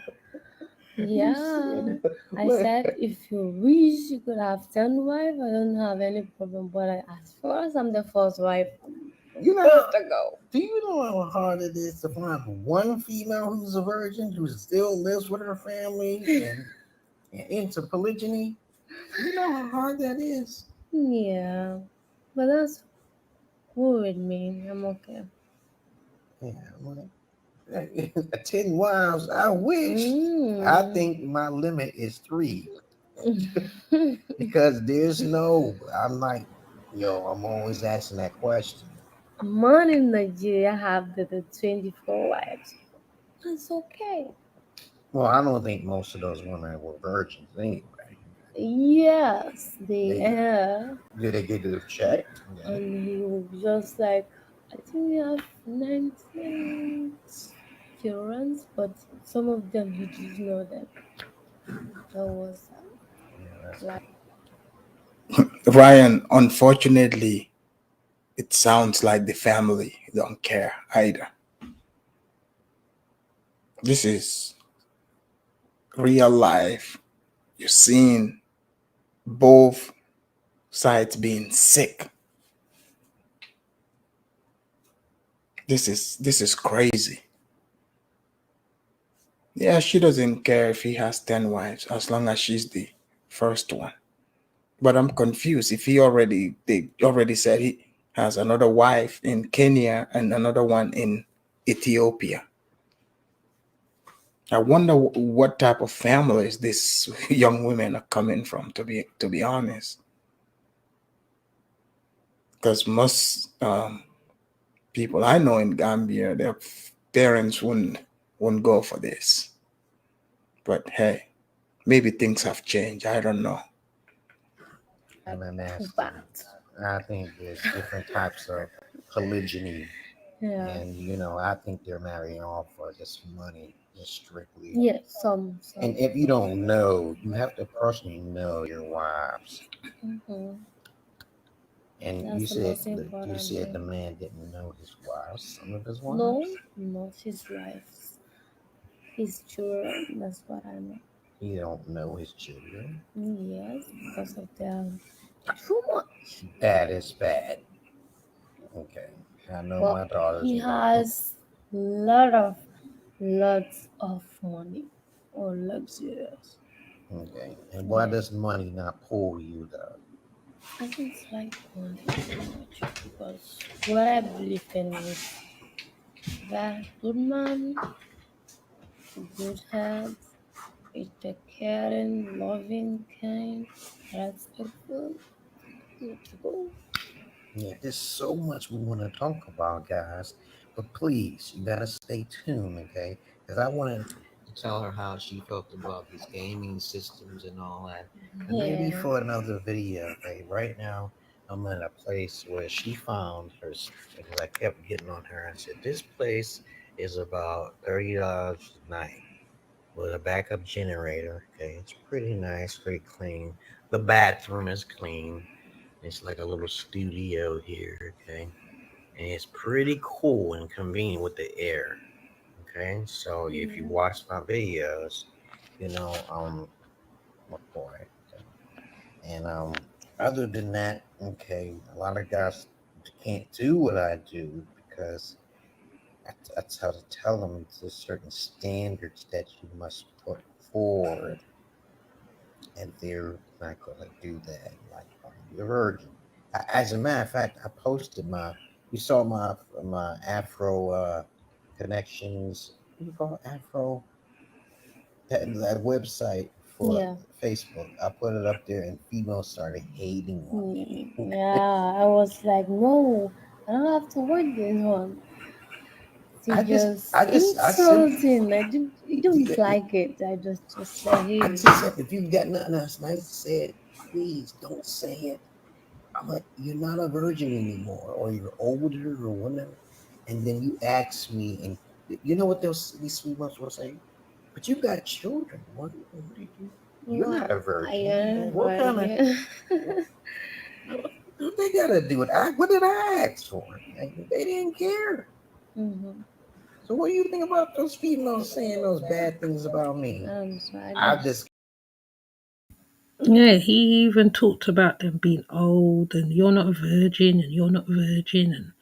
You Yeah. said, I said if you wish you could have 10 wives, I don't have any problem. But as far as I'm the first wife, I'm you good know, to go. do you know how hard it is to find one female who's a virgin who still lives with her family and into polygyny? You know how hard that is? Yeah. But that's cool with me. I'm okay. Yeah, well, 10 wives, I wish. I Mm. think my limit is three because I'm like, I'm always asking that question. A man in Nigeria have the 24 wives. That's okay. Well, I don't think most of those women were virgins anyway. Yes, they They are. did they get it checked? Yeah. And he was just like, I think we have 19. parents, but some of them you did know them. That was Yeah, that's like Ryan, unfortunately, it sounds like the family don't care either. This is real life. You're seeing both sides being sick. This is crazy. Yeah, she doesn't care if he has 10 wives as long as she's the first one. But I'm confused if they already said he has another wife in Kenya and another one in Ethiopia. I wonder what type of families these young women are coming from. To be honest, because most people I know in Gambia, their parents wouldn't go for this. But hey, maybe things have changed. I don't know. kind of nasty. bad. I think there's different types of polygyny, Yeah. and I think they're marrying off for just money, just strictly. Yeah, And some. if you don't know, you have to personally know your wives. Hmm. And That's the most important the thing. man didn't know his wives, some of his No, wives. not his wives, his children. That's what I know. He don't know his children. Yes, because of their too much. That is bad. Okay, I know But my daughters he are like, has lots of money or luxurious. okay. And why Yeah, does money not pull you though? I don't like money too much because what I believe in is that good man, good head, is the caring, loving, kind, respectful, good to go. Yeah, there's so much we want to talk about, guys. But please, you gotta stay tuned, okay? Because I wanted to tell her how she felt about these gaming systems and all that. And maybe Yeah, for another video, okay? Right now, I'm in a place where she found her, because I kept getting on her and said, this place is about $30 a night with a backup generator, okay? It's pretty nice, pretty clean. The bathroom is clean. It's like a little studio here, okay? And it's pretty cool and convenient with the air. Okay, so if you yeah, watch my videos, look for it. Okay? And other than that, okay, a lot of guys can't do what I do because that's how to tell them there's certain standards that you must put forward, and they're not gonna do that. Like, are you a virgin? As a matter of fact, I posted you saw my Afro connections. What do you call it? Afro, that website for yeah. Facebook. I put it up there, and females started hating on me. Yeah, I was like, no, I don't have to work this one. She just I said, insulting. I don't like it. I just say, I hey, just said, if you've got nothing else nice to say, please don't say it. I'm like, you're not a virgin anymore, or you're older, or whatever. And then you ask me, and you know what these sweet moms will say? But you got children. What did you? You're well, not a I virgin. am, What but kind of? yeah. What they gotta do it? What did I ask for? Like, they didn't care. Hmm. So what do you think about those females saying those bad things about me? So I I just just Yeah, he even talked about them being old and you're not a virgin and you're not a virgin. And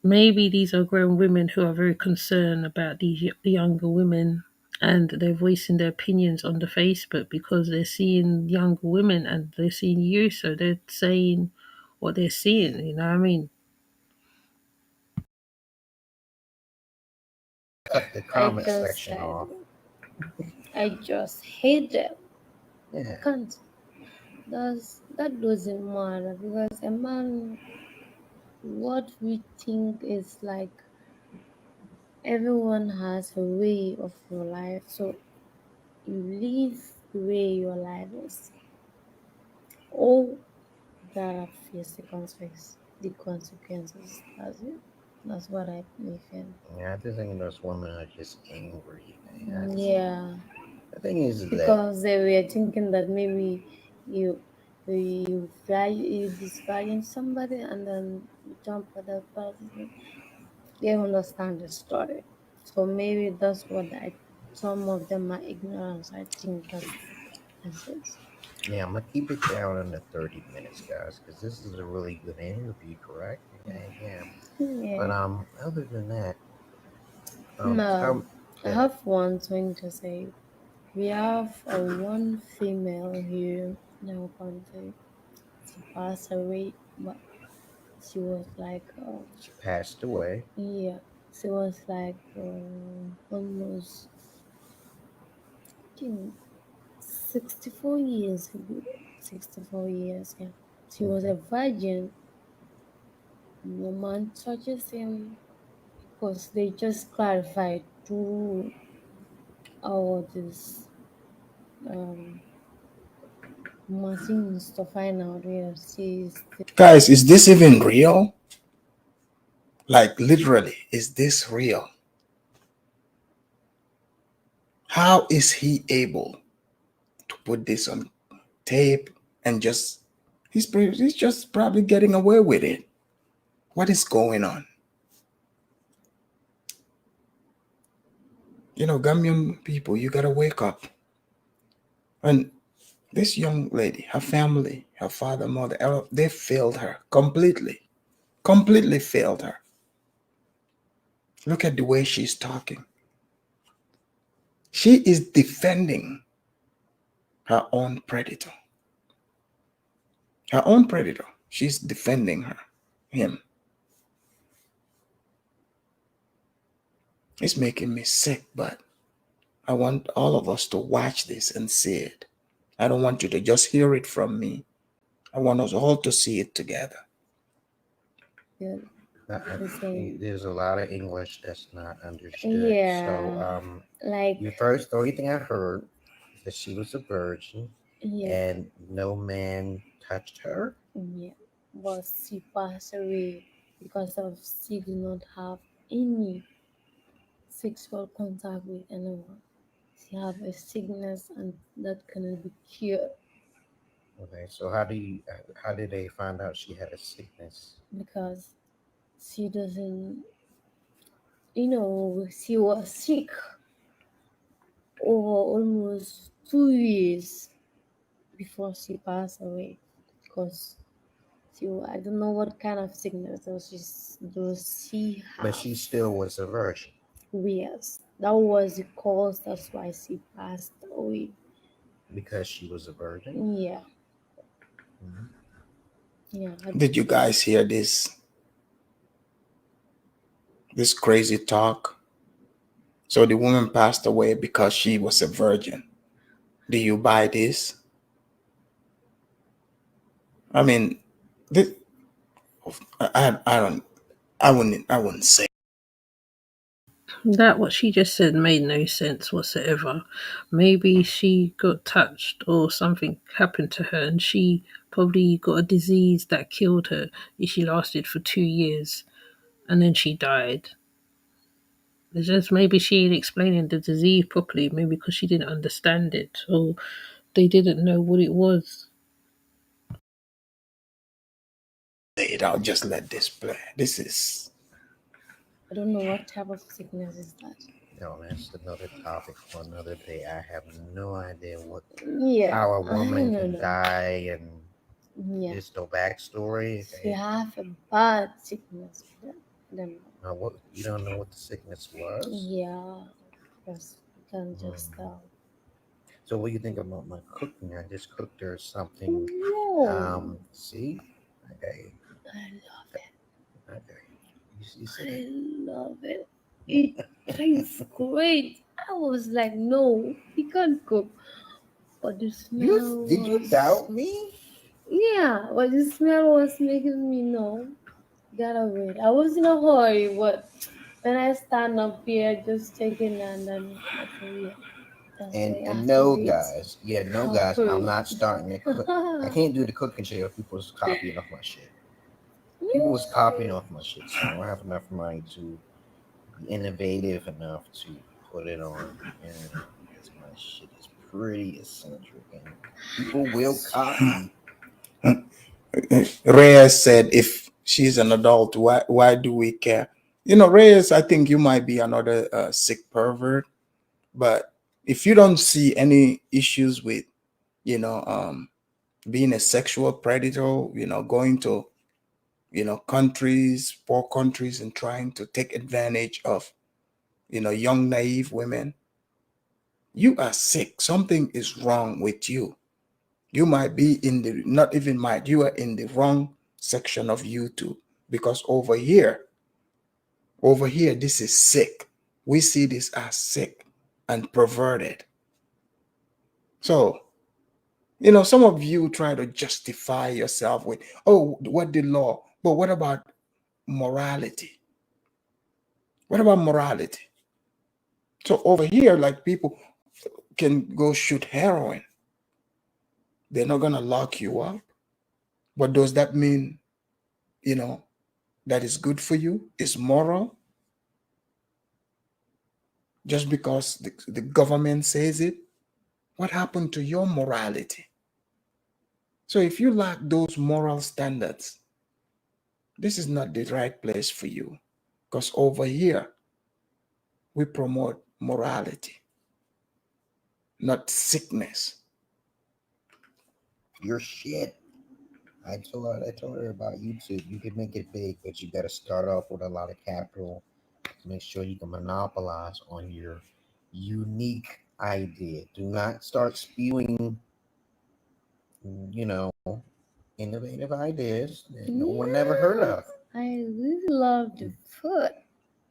maybe these are grown women who are very concerned about these younger women and they're voicing their opinions on the Facebook because they're seeing younger women and they're seeing you. So they're saying what they're seeing, you know what I mean? cut the I comment can section say off. I just hate them. Yeah. Can't. That doesn't matter because a man, what we think is like everyone has a way of your life, so you live the way your life is. All gotta face the consequences. The consequences. That's it. That's what I believe in. Yeah, I just think those women are just angry. I just, Yeah, the thing is that because they were thinking that maybe you you disvalue somebody and then you jump at that person. They understand the story, so maybe that's what I. Some of them are ignorance. I think that's it. yeah, I'm gonna keep it down under 30 minutes, guys, because this is a really good interview, correct? Yeah, yeah. But Yeah. other than that, Now, tell I yeah, have one thing to say. We have a one female here in our country. She passed away, but she was like, she passed away. yeah, she was like almost I think 64 years ago. 64 years, yeah. She was Okay. a virgin. No man touches him because they just clarified through all this um, machines to find out where she is. Guys, is this even real? Like, literally, is this real? How is he able to put this on tape and just, he's just probably getting away with it? What is going on? Gambian people, you gotta wake up. And this young lady, her family, her father, mother, they failed her completely. Completely failed her. Look at the way she's talking. She is defending her own predator. Her own predator. She's defending him. It's making me sick, but I want all of us to watch this and see it. I don't want you to just hear it from me. I want us all to see it together. The, the same. There's a lot of English that's not understood. So, Yeah, like, the only thing I heard is that she was a virgin yeah, and no man touched her. yeah. But she passed away because of she did not have any sexual contact with anyone. She have a sickness and that cannot be cured Okay, so how did they find out she had a sickness? because she doesn't, she was sick over almost 2 years before she passed away because I don't know what kind of sickness does she But have. she still was a virgin Yes, that was the cause. That's why she passed away. because she was a virgin. Yeah, Mhm. yeah. Did you guys hear this crazy talk? So the woman passed away because she was a virgin. Do you buy this? I mean, this, I don't, I wouldn't say. That what she just said made no sense whatsoever. Maybe she got touched or something happened to her and she probably got a disease that killed her. She lasted for 2 years and then she died. It's just maybe she ain't explaining the disease properly, maybe because she didn't understand it or they didn't know what it was. It. I'll just let this play. This is. I don't know what type of sickness is that. No, that's another topic for another day. I have no idea Yeah, how a I woman don't can know. die and Yeah, there's no backstory. she have a bad sickness. I don't know. What you don't know what the sickness was? Yeah, because you can just Mm. tell. So what do you think about my cooking? I just cooked her something. No, See, okay, I love it. okay. You see I that? love it. It tastes great. I was like, no, he can't cook. But the You smell did you was, doubt me? yeah, but the smell was making me know. Gotta wait. I was in a hurry, but when I stand up here, just checking and then I said, yeah, that's And why I and have to no wait. guys, yeah, no I'll guys. I'm hurry. not starting to cook. I can't do the cooking shit if people's copying off my shit. People was copying off my shit, so I don't have enough money to be innovative enough to put it on the internet because my shit is pretty eccentric and people will copy. Reyes said, if she's an adult, why do we care? Reyes, I think you might be another sick pervert, but if you don't see any issues with, you know, um, being a sexual predator, going to, countries, poor countries, and trying to take advantage of, young, naive women, you are sick. Something is wrong with you. You might be in the, not even might, you are in the wrong section of YouTube because over here, this is sick. We see this as sick and perverted. So, some of you try to justify yourself with, oh, what the law? But what about morality? What about morality? So over here, like people can go shoot heroin. They're not gonna lock you up. But does that mean, you know, that is good for you? Is moral just because the government says it? What happened to your morality? So if you lack those moral standards, this is not the right place for you. Because over here, we promote morality, not sickness. Your shit. I told her about YouTube. You can make it big, but you got to start off with a lot of capital to make sure you can monopolize on your unique idea. Do not start spewing, you know, innovative ideas that no one never heard of. I really love the food.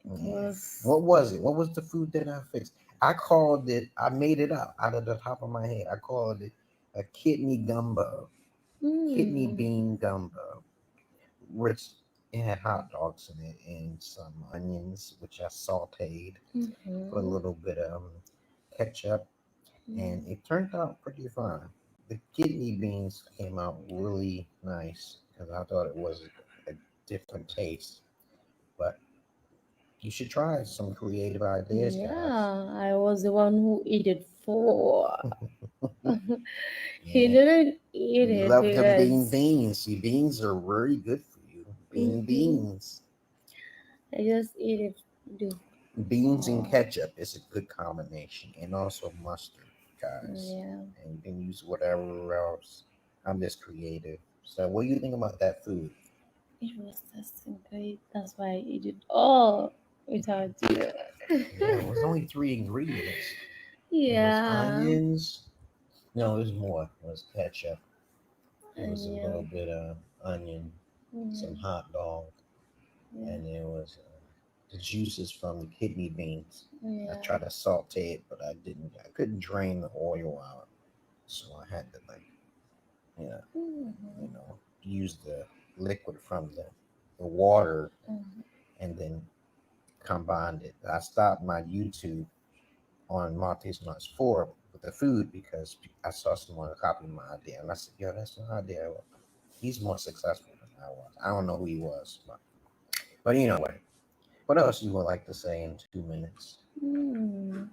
It Yeah. was What was it? What was the food that I fixed? I called it. I made it up out of the top of my head. I called it a kidney gumbo, kidney bean gumbo, which it had hot dogs in it and some onions, which I sautéed, put a little bit of ketchup, and it turned out pretty fine. The kidney beans came out really nice because I thought it was a different taste. But you should try some creative ideas, guys. yeah, I was the one who ate it for. He Yeah, didn't eat you it love them because beans. See, beans are very good for you. Beans. I just ate it. Beans and ketchup is a good combination, and also mustard, guys. Yeah, And you can use whatever else. I'm just creative. So, what do you think about that food? it was tasting great. That's why I ate it all without you. Yeah, it was only three ingredients. It was Yeah, onions. No, it was more. It was ketchup. It was a little onion. bit of onion, some Yeah, hot dog, yeah, and it was the juices from the kidney beans. I yeah. tried to saute it, but I didn't. I couldn't drain the oil out, so I had to yeah, Mhm, use the liquid from the water mhm. and then combined it. I stopped my YouTube on Maltese Nuts 4 with the food because I saw someone copy my idea, and I said, "Yo, that's my idea." He's more successful than I was. I don't know who he was, but anyway, what else you would like to say in 2 minutes? Mm.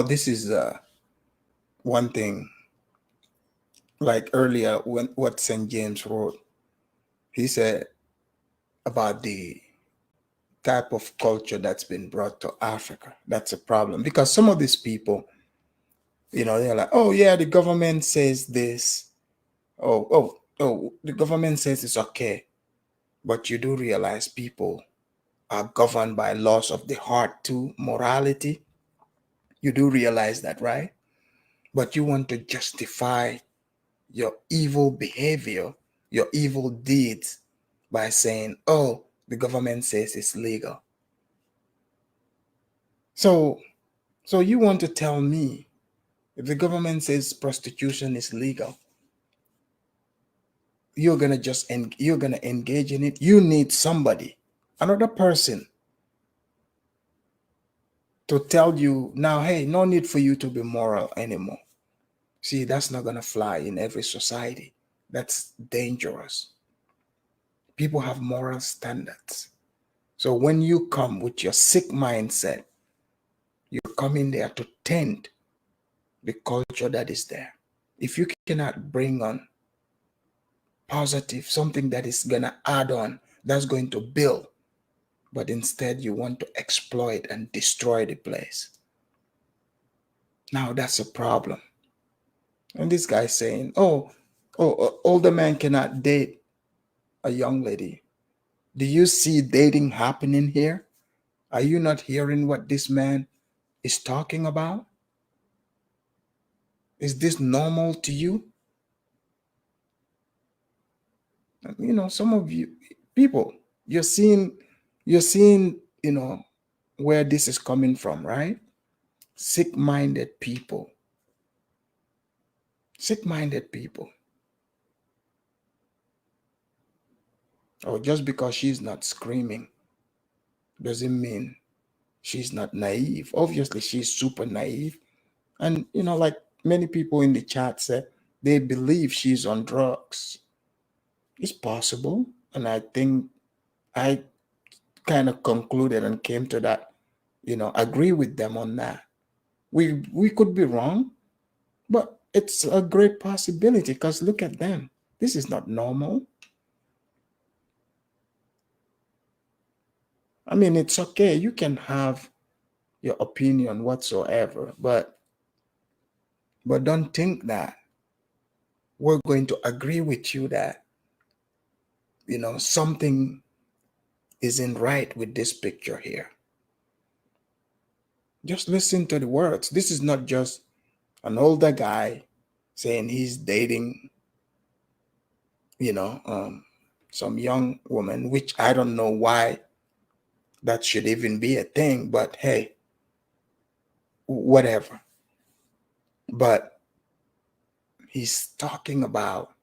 This is one thing, like earlier when what St. James wrote, he said about the type of culture that's been brought to Africa. That's a problem because some of these people, they're like, oh yeah, the government says this. Oh, the government says it's okay. But you do realize people are governed by laws of the heart too, morality. You do realize that, right? But you want to justify your evil behavior, your evil deeds by saying, oh, the government says it's legal. So you want to tell me if the government says prostitution is legal, you're gonna engage in it. You need somebody, another person, to tell you now, hey, no need for you to be moral anymore. See, that's not gonna fly in every society. That's dangerous. People have moral standards. So when you come with your sick mindset, you come in there to tend the culture that is there. If you cannot bring on positive, something that is going to add on, that's going to build, but instead you want to exploit and destroy the place. Now that's a problem. And this guy saying, older man cannot date a young lady. Do you see dating happening here? Are you not hearing what this man is talking about? Is this normal to you? Some of you people, you're seeing, where this is coming from, right? Sick-minded people. Sick-minded people. Oh, just because she's not screaming doesn't mean she's not naive. Obviously, she's super naive. And, like many people in the chat said, they believe she's on drugs. It's possible. And I think I kind of concluded and came to that, agree with them on that. We could be wrong, but it's a great possibility because look at them. This is not normal. I mean, it's okay. You can have your opinion whatsoever, but don't think that we're going to agree with you that something isn't right with this picture here. Just listen to the words. This is not just an older guy saying he's dating, some young woman, which I don't know why that should even be a thing, but hey, whatever. But he's talking about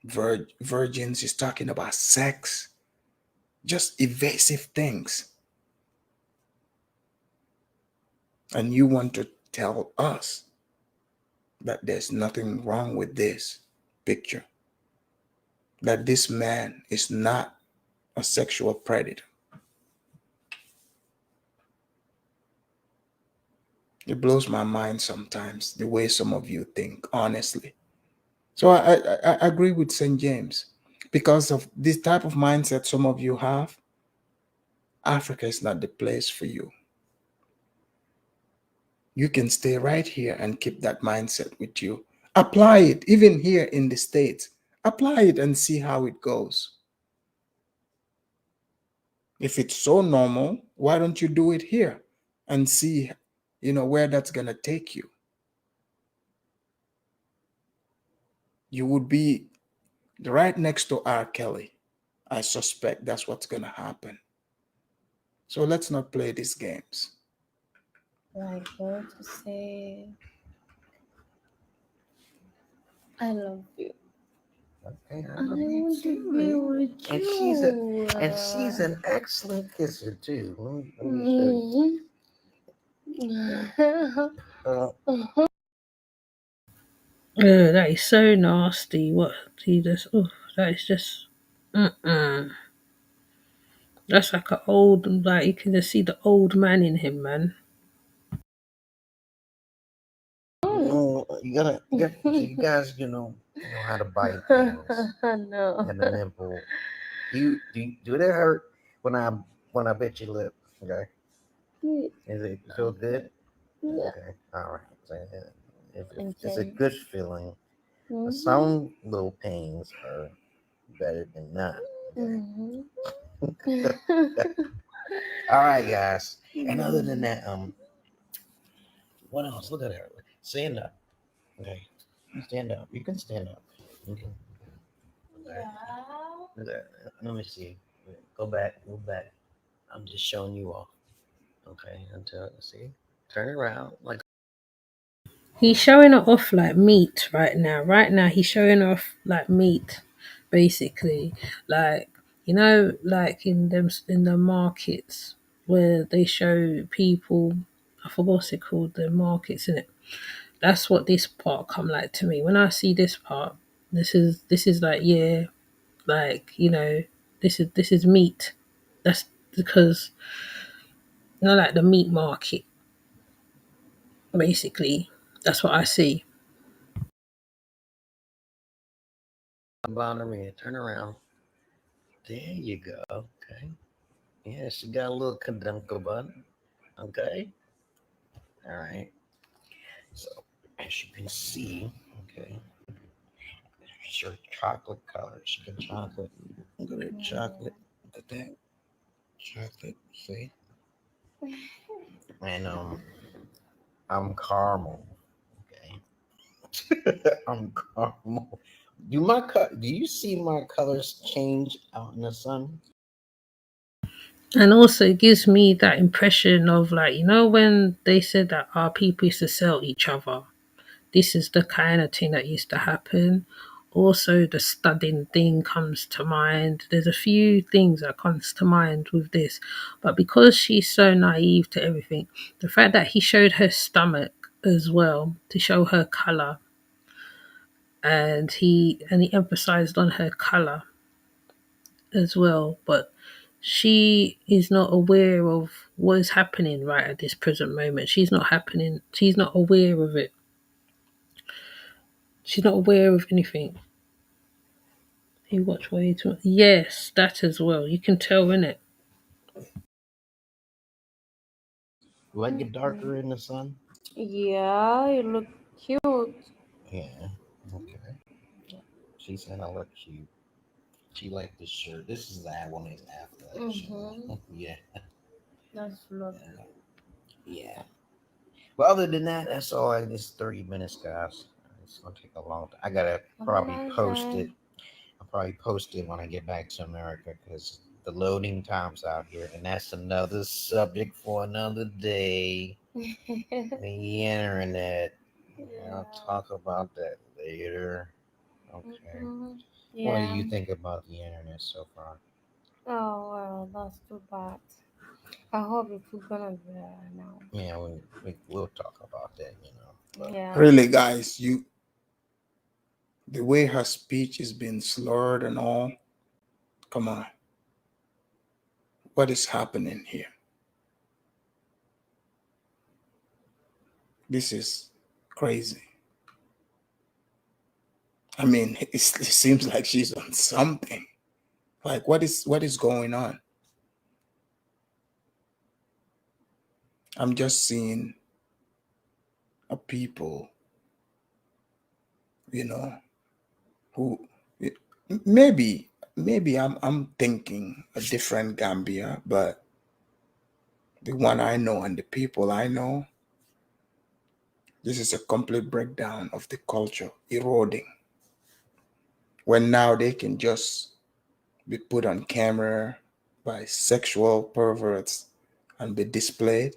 virgins, he's talking about sex, just evasive things. And you want to tell us that there's nothing wrong with this picture, that this man is not a sexual predator. It blows my mind sometimes the way some of you think, honestly. So I agree with St. James. Because of this type of mindset some of you have, Africa is not the place for you. You can stay right here and keep that mindset with you. Apply it, even here in the States. Apply it and see how it goes. If it's so normal, why don't you do it here and see, where that's going to take you? You would be right next to R. Kelly. I suspect that's what's going to happen. So let's not play these games. Like going to say, I love you. Okay, I I love you want to too, be man. with And you. she's an excellent kisser too. Let me show you. That is so nasty. What he just? Oh, that is just. That's like an old, like you can just see the old man in him, man. You gotta, you guys, know how to bite things No. and the nipple. Do that hurt when I bit your lip? Okay, is it feel good? Yeah. Okay, all right. So, it's a Okay. good feeling. Mhm. Some little pains are better than none. Okay. All right, guys. And other than that, what else? Look at her. Stand up. Okay. Stand up. You can stand up. Okay. Okay. Let me see. Go back. Go back. I'm just showing you off. Okay. Until see. Turn around. Like. He's showing it off like meat right now. Right now, he's showing off like meat, basically. Like like in the markets where they show people. I forgot what's it called. The markets in it. That's what this part come like to me. When I see this part, this is like, yeah, Like, this is meat. That's because, like the meat market, basically. That's what I see. Bother me. Turn around. There you go. Okay. Yeah, she got a little caduncle button. Okay. All right. So as you can see, okay, sure, chocolate color. She got chocolate. Look at that chocolate. Look at that chocolate. See? And I'm caramel. Okay. I'm caramel. Do you see my colors change out in the sun? And also it gives me that impression of, like, when they said that our people used to sell each other. This is the kind of thing that used to happen. Also, the studying thing comes to mind. There's a few things that comes to mind with this. But because she's so naive to everything, the fact that he showed her stomach as well to show her colour, and he emphasized on her colour as well. But she is not aware of what is happening right at this present moment. She's not aware of it. She's not aware of anything. You watch way too much. Yes, that as well. You can tell, innit? Like it darker in the sun? Yeah, you look cute. Yeah. Okay. She said I look cute. She liked this shirt. This is that one is after that shirt. Yeah. That's lovely. Yeah. But other than that, that's all. It's 30 minutes, guys. It's gonna take a long time. I gotta probably post it. I'll probably post it when I get back to America because the loading times out here, and that's another subject for another day. The internet. I'll talk about that later. Okay. Yeah. What do you think about the internet so far? Oh well, that's too bad. I hope it's gonna be better now. Yeah, we'll talk about that, But Yeah. Really, guys, the way her speech is being slurred and all, come on. What is happening here? This is crazy. I mean, it seems like she's on something. Like, what is going on? I'm just seeing a people, you know, who maybe I'm thinking a different Gambia, but the one I know and the people I know, this is a complete breakdown of the culture eroding. When now they can just be put on camera by sexual perverts and be displayed.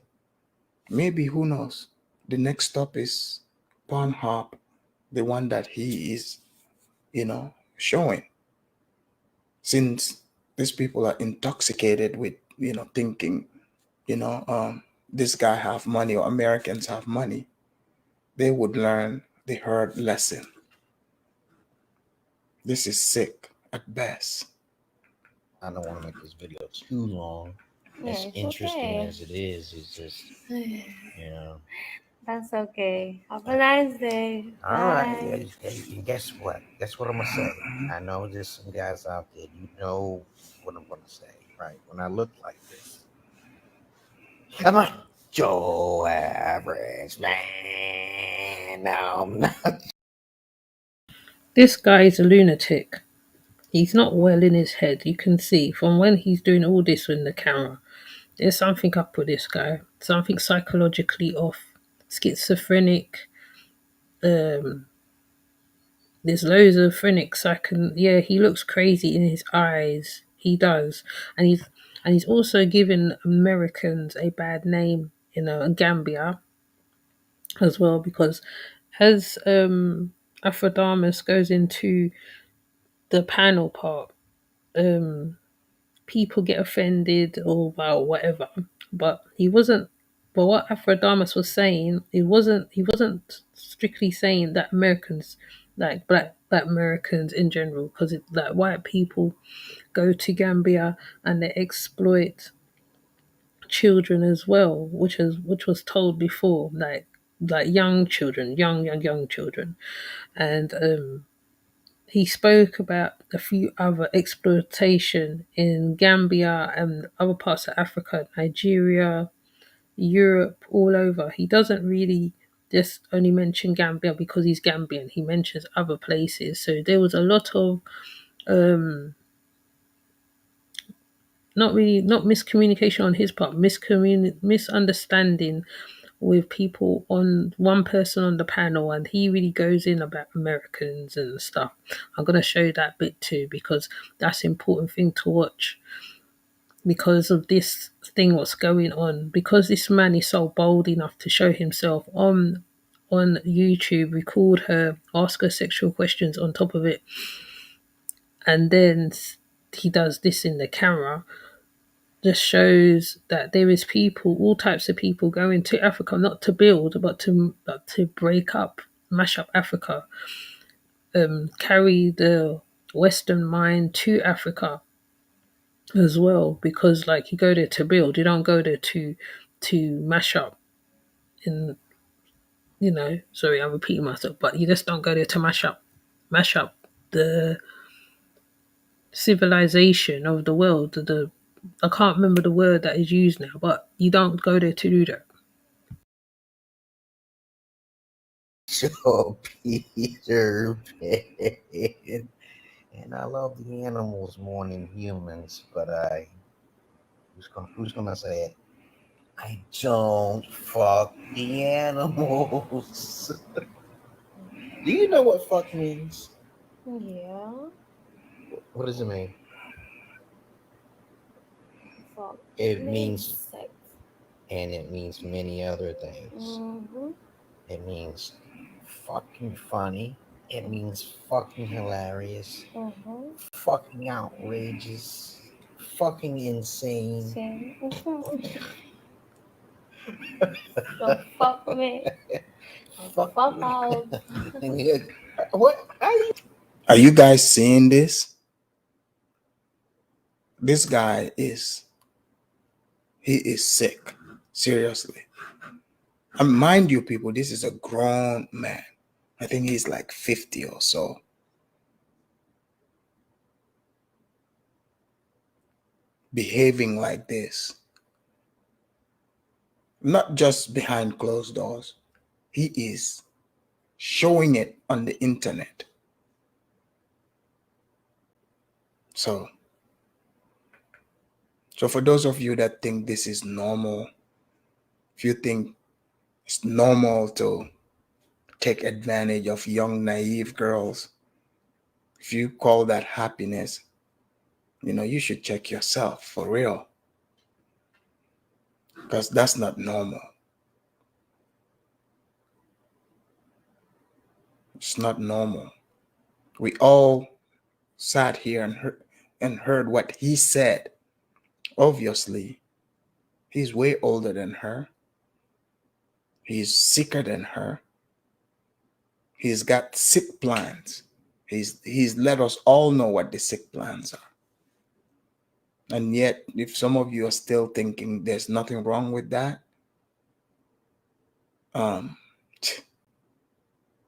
Maybe, who knows? The next stop is Pornhub, the one that he is, showing. Since these people are intoxicated with, thinking, this guy have money or Americans have money, they would learn the hard lesson. This is sick at best. I don't want to make this video too long. Yeah, As it's interesting okay. as it is, it's just, That's okay. Have a nice day. All right. Bye. And guess what? Guess what I'm gonna say. I know there's some guys out there. You know what I'm gonna say, right? When I look like this, I'm not Joe Average man. No, I'm not. This guy is a lunatic. He's not well in his head. You can see from when he's doing all this in the camera. There's something up with this guy. Something psychologically off. Schizophrenic. There's loads of phrenics. Yeah, he looks crazy in his eyes. He does. And he's also given Americans a bad name, in Gambia as well, because as Afridamus goes into the panel part, people get offended or about whatever. But he wasn't. But what Afridamus was saying, he wasn't strictly saying that Americans like black Americans in general, because like white people go to Gambia and they exploit children as well, which was told before, like young children, young children, and he spoke about a few other exploitation in Gambia and other parts of Africa, Nigeria, Europe, all over. He doesn't really just only mention Gambia because he's Gambian. He mentions other places. So there was a lot of not miscommunication on his part, misunderstanding with people on one person on the panel, and he really goes in about Americans and stuff. I'm gonna show that bit too because that's an important thing to watch because of this thing what's going on, because this man is so bold enough to show himself on YouTube, record her, ask her sexual questions on top of it, and then he does this in the camera. Just shows that there is people, all types of people going to Africa, not to build, but to break up, mash up Africa, carry the Western mind to Africa as well. Because like you go there to build, you don't go there to mash up. In sorry, I'm repeating myself, but you just don't go there to mash up the civilization of the world. I can't remember the word that is used now, but you don't go there to do that. So Peter Pan. And I love the animals more than humans, but who's gonna say it? I don't fuck the animals. Do you know what fuck means? Yeah. What does it mean? Fuck. It means, sex. and it means many other things. Mm-hmm. It means fucking funny. It means fucking hilarious. Mm-hmm. Fucking outrageous. Fucking insane. Don't fuck me. Fuck out. What? Are you guys seeing this? This guy he is sick. Seriously. And mind you, people, this is a grown man. I think he's like 50 or so. Behaving like this. Not just behind closed doors. He is showing it on the internet. So for those of you that think this is normal, if you think it's normal to take advantage of young, naive girls, if you call that happiness, you should check yourself for real. Because that's not normal. It's not normal. We all sat here and heard what he said. Obviously, he's way older than her. He's sicker than her. He's got sick plans. He's let us all know what the sick plans are. And yet, if some of you are still thinking there's nothing wrong with that,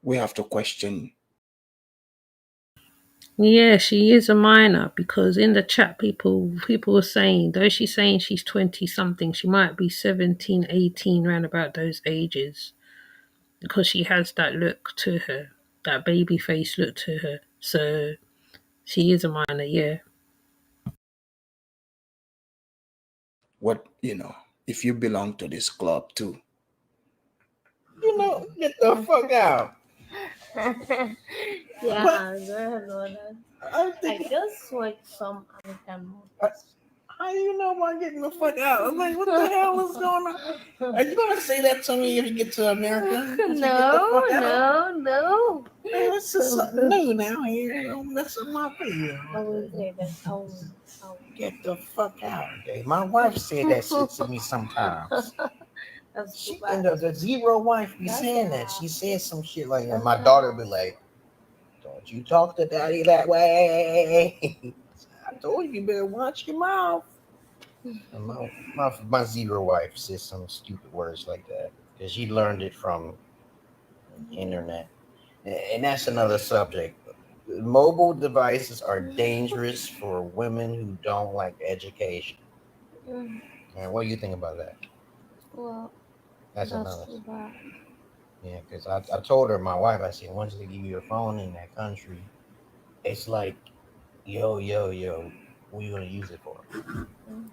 we have to question. Yeah, she is a minor because in the chat people were saying, though she's saying she's 20 something, she might be 17, 18, round about those ages, because she has that look to her, that baby face look to her. So she is a minor, yeah. What, if you belong to this club too. Get the fuck out. Yeah, go ahead, Lola. I just watched some African movies. How do you know about getting the fuck out? I'm like, what the hell is going on? Are you gonna say that to me if you get to America? No. Hey, this is something new now here. Don't mess up my video. I will say that. I will. Get the fuck out. Okay. My wife said that shit to me sometimes. The zero wife be saying that. She said some shit like that. My daughter be like, Don't you talk to daddy that way. I told you better watch your mouth. And my zero wife says some stupid words like that because she learned it from the internet. And that's another subject. Mobile devices are dangerous for women who don't like education. Mm, And what do you think about that? well, That's that's another. too bad. Yeah, because I told her, my wife, I said, once they give you a phone in that country, it's like, yo, yo, yo, what are you going to use it for? Mhm.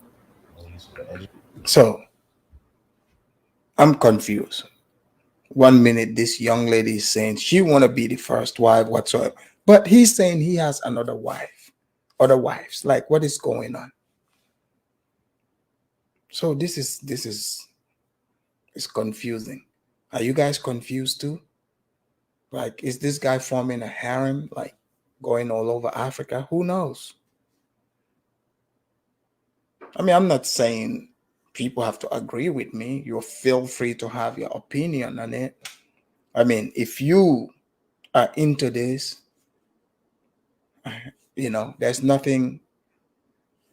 You use it for education. So I'm confused. One minute this young lady is saying she want to be the first wife whatsoever, but he's saying he has another wife, other wives. Like, what is going on? So this is it's confusing. Are you guys confused too? Like, is this guy forming a harem, like going all over Africa? Who knows? I mean, I'm not saying people have to agree with me. You feel free to have your opinion on it. I mean, if you are into this, there's nothing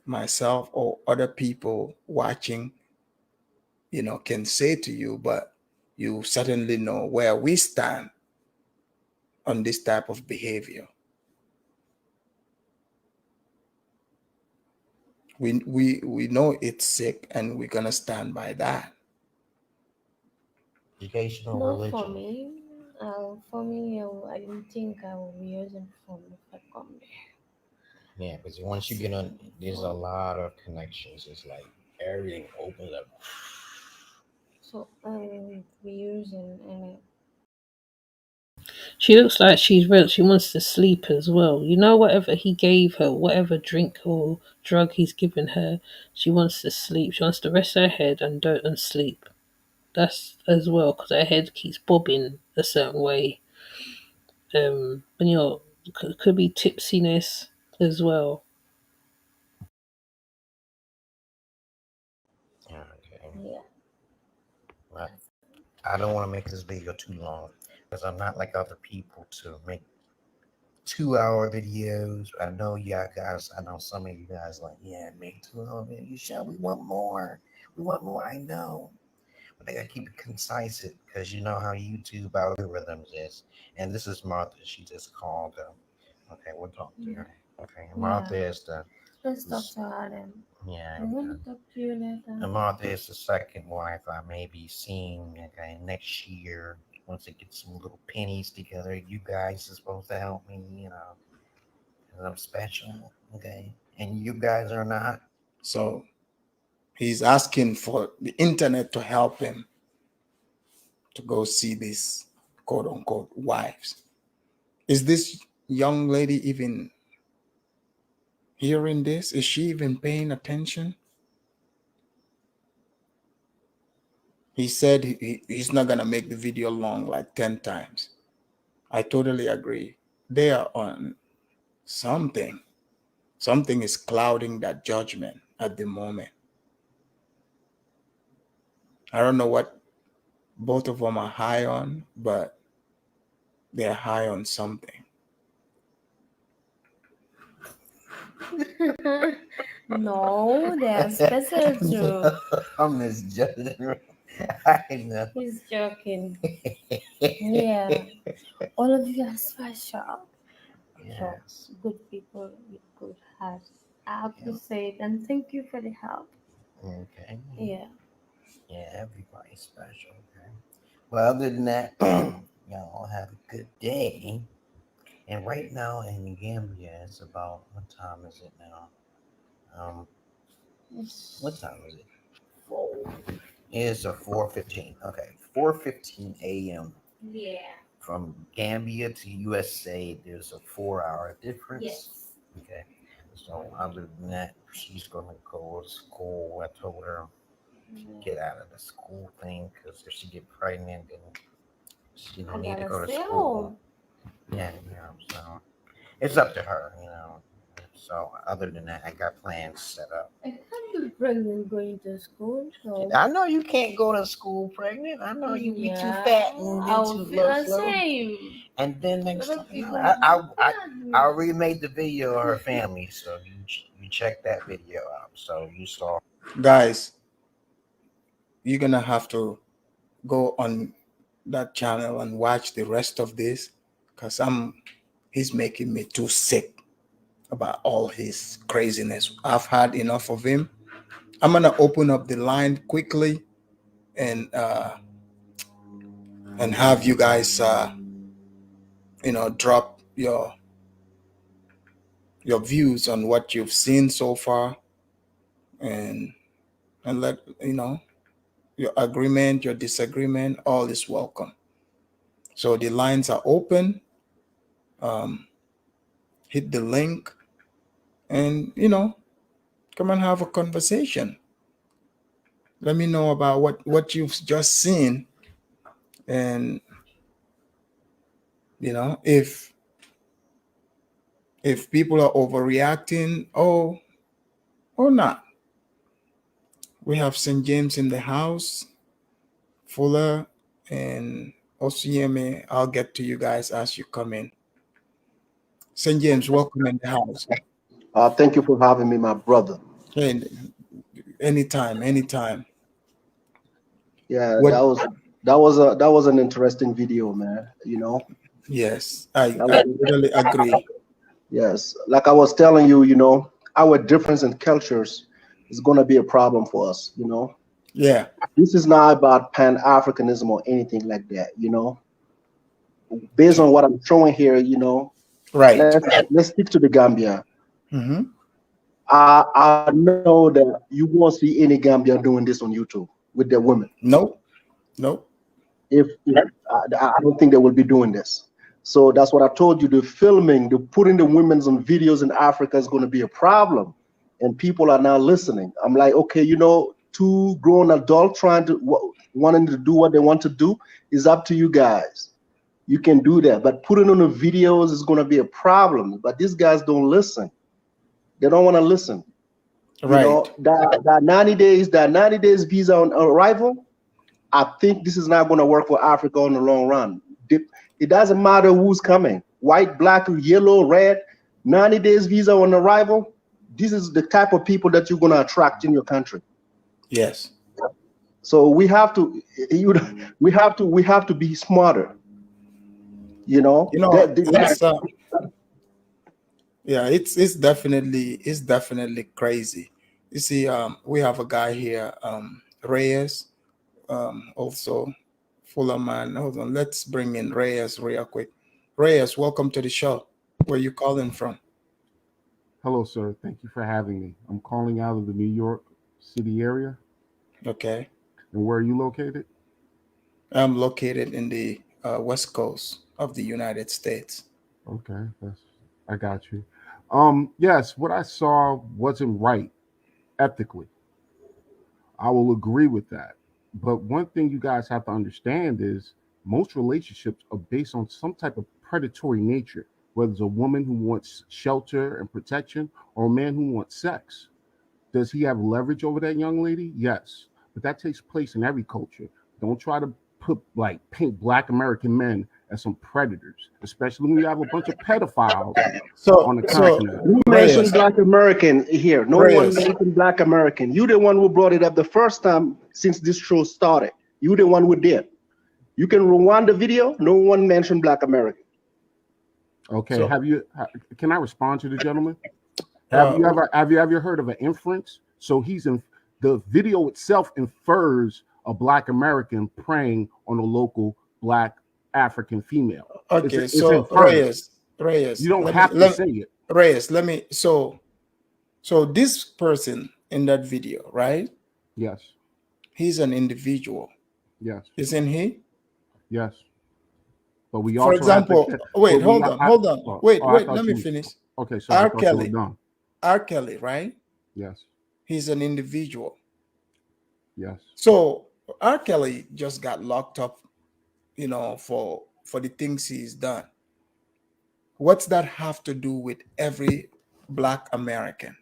myself or other people watching, can say to you, but you certainly know where we stand on this type of behavior. We know it's sick and we're gonna stand by that. Educational No, for religion. me, I didn't think I would be using phone if I come there. Yeah, because once you get on, there's a Phone. lot of connections. It's like everything opens up. So I will be using any. She looks like she's real. She wants to sleep as well. Whatever he gave her, whatever drink or drug he's given her, she wants to sleep. She wants to rest her head and sleep. That's as well because her head keeps bobbing a certain way. And could be tipsiness as well. Yeah, okay. Yeah. Right. I don't want to make this video too long because I'm not like other people to make 2 hour videos. I know y'all guys, I know some of you guys like, yeah, make 2 hour videos. Shall we want more? We want more. I know. But they gotta keep it concise because you know how YouTube algorithms is. And this is Martha. She just called. Okay, we'll talk to her. Okay, Yeah. Martha is the Let's talk to her then. yeah. I'm gonna talk to you later. And Martha is the second wife I may be seeing. Okay, next year once I get some little pennies together. You guys are supposed to help me. 'Cause I'm special. Okay, and you guys are not. So he's asking for the internet to help him to go see these quote unquote wives. Is this young lady even hearing this? Is she even paying attention? He said he's not going to make the video long like 10 times. I totally agree. They are on something. Something is clouding that judgment at the moment. I don't know what both of them are high on, but they're high on something. No, they're special too. I'm misjudging. I know. He's joking. Yeah, all of you are special. So Yes. good people with good hearts. I Yeah. appreciate and thank you for the help. Okay. Yeah. Yeah, everybody's special. Okay. Well, other than that, y'all have a good day. And right now in Gambia, it's about what time is it now? Um, what time is it? It's a 4:15. Okay, 4:15 a.m. Yeah. From Gambia to USA. There's a 4 hour difference. Yes. Okay. So other than that, she's gonna go to school. I told her get out of the school thing because if she get pregnant, then she I don't need to gotta go to stay school. home. Yeah, so it's up to her. So other than that, I got plans set up. I can't be pregnant going to school. So I know you can't go to school pregnant. I know you be too yeah, fat and I'll too feel the slow. same. And then next Other thing you know, people I remade the video of her family, so you check that video out. So you saw. Guys, you're gonna have to go on that channel and watch the rest of this, because he's making me too sick about all his craziness. I've had enough of him. I'm gonna open up the line quickly and have you guys drop your views on what you've seen so far, and let your agreement, your disagreement, all is welcome. So the lines are open. um, Hit the link and come and have a conversation. Let me know about what you've just seen, and if people are overreacting or not. We have St. James in the house, Fuller, and Osiyeme. I'll get to you guys as you come in. St. James, welcome in the house. Thank you for having me, my brother. And anytime, anytime. Yeah, What? that was an interesting video, man. Yes, I That I was, totally agree. yes, like I was telling you, our difference in cultures is gonna be a problem for us. Yeah, This is not about Pan Africanism or anything like that. Based on what I'm showing here, right. let's stick to the Gambia. Mm-hmm. I know that you won't see any Gambian doing this on YouTube with their women. Nope, nope. If I don't think they will be doing this. So that's what I told you. The filming, the putting the women's on videos in Africa is going to be a problem, and people are now listening. I'm like, okay, two grown adults wanting to do what they want to do is up to you guys. You can do that, but putting on the videos is going to be a problem. But these guys don't listen. They don't want to listen. Right. That 90 days visa on arrival. I think this is not going to work for Africa in the long run. It doesn't matter who's coming, white, black, yellow, red, 90 days visa on arrival. This is the type of people that you're going to attract in your country. Yes. So we have to, we have to be smarter. It's yeah, it's definitely crazy. You see, we have a guy here, Reyes, also Fuller man. Hold on, let's bring in Reyes real quick. Reyes, welcome to the show. Where you calling from? Hello, sir. Thank you for having me. I'm calling out of the New York City area. Okay, And where are you located? I'm located in the west coast of the United States. Okay, I got you. Yes, what I saw wasn't right ethically. I will agree with that. But one thing you guys have to understand is most relationships are based on some type of predatory nature, whether it's a woman who wants shelter and protection or a man who wants sex. Does he have leverage over that young lady? Yes. But that takes place in every culture. Don't try to paint black American men as some predators, especially when you have a bunch of pedophiles on So, the so continent. Who mentioned Reyes, Black American here? No one Reyes, mentioned Black American. You the one who brought it up the first time since this show started. You the one who did. You can rewind the video. No one mentioned Black American. Okay, so can I respond to the gentleman? uh, Have you ever heard of an inference? So the video itself infers a black American preying on a local black African female. okay, It's so inferred. You Reyes, don't have to say it. Reyes, let me so this person in that video, right? Yes, He's an individual, yes, isn't he? yes. But we For also have to. example, wait, But we. hold on, wait, I let thought me you. finish. Okay, sorry. I R. thought you were Kelly, done. R. Kelly, right? Yes, He's an individual. yes. So R. Kelly just got locked up, for the things he's done. What's that have to do with every Black American.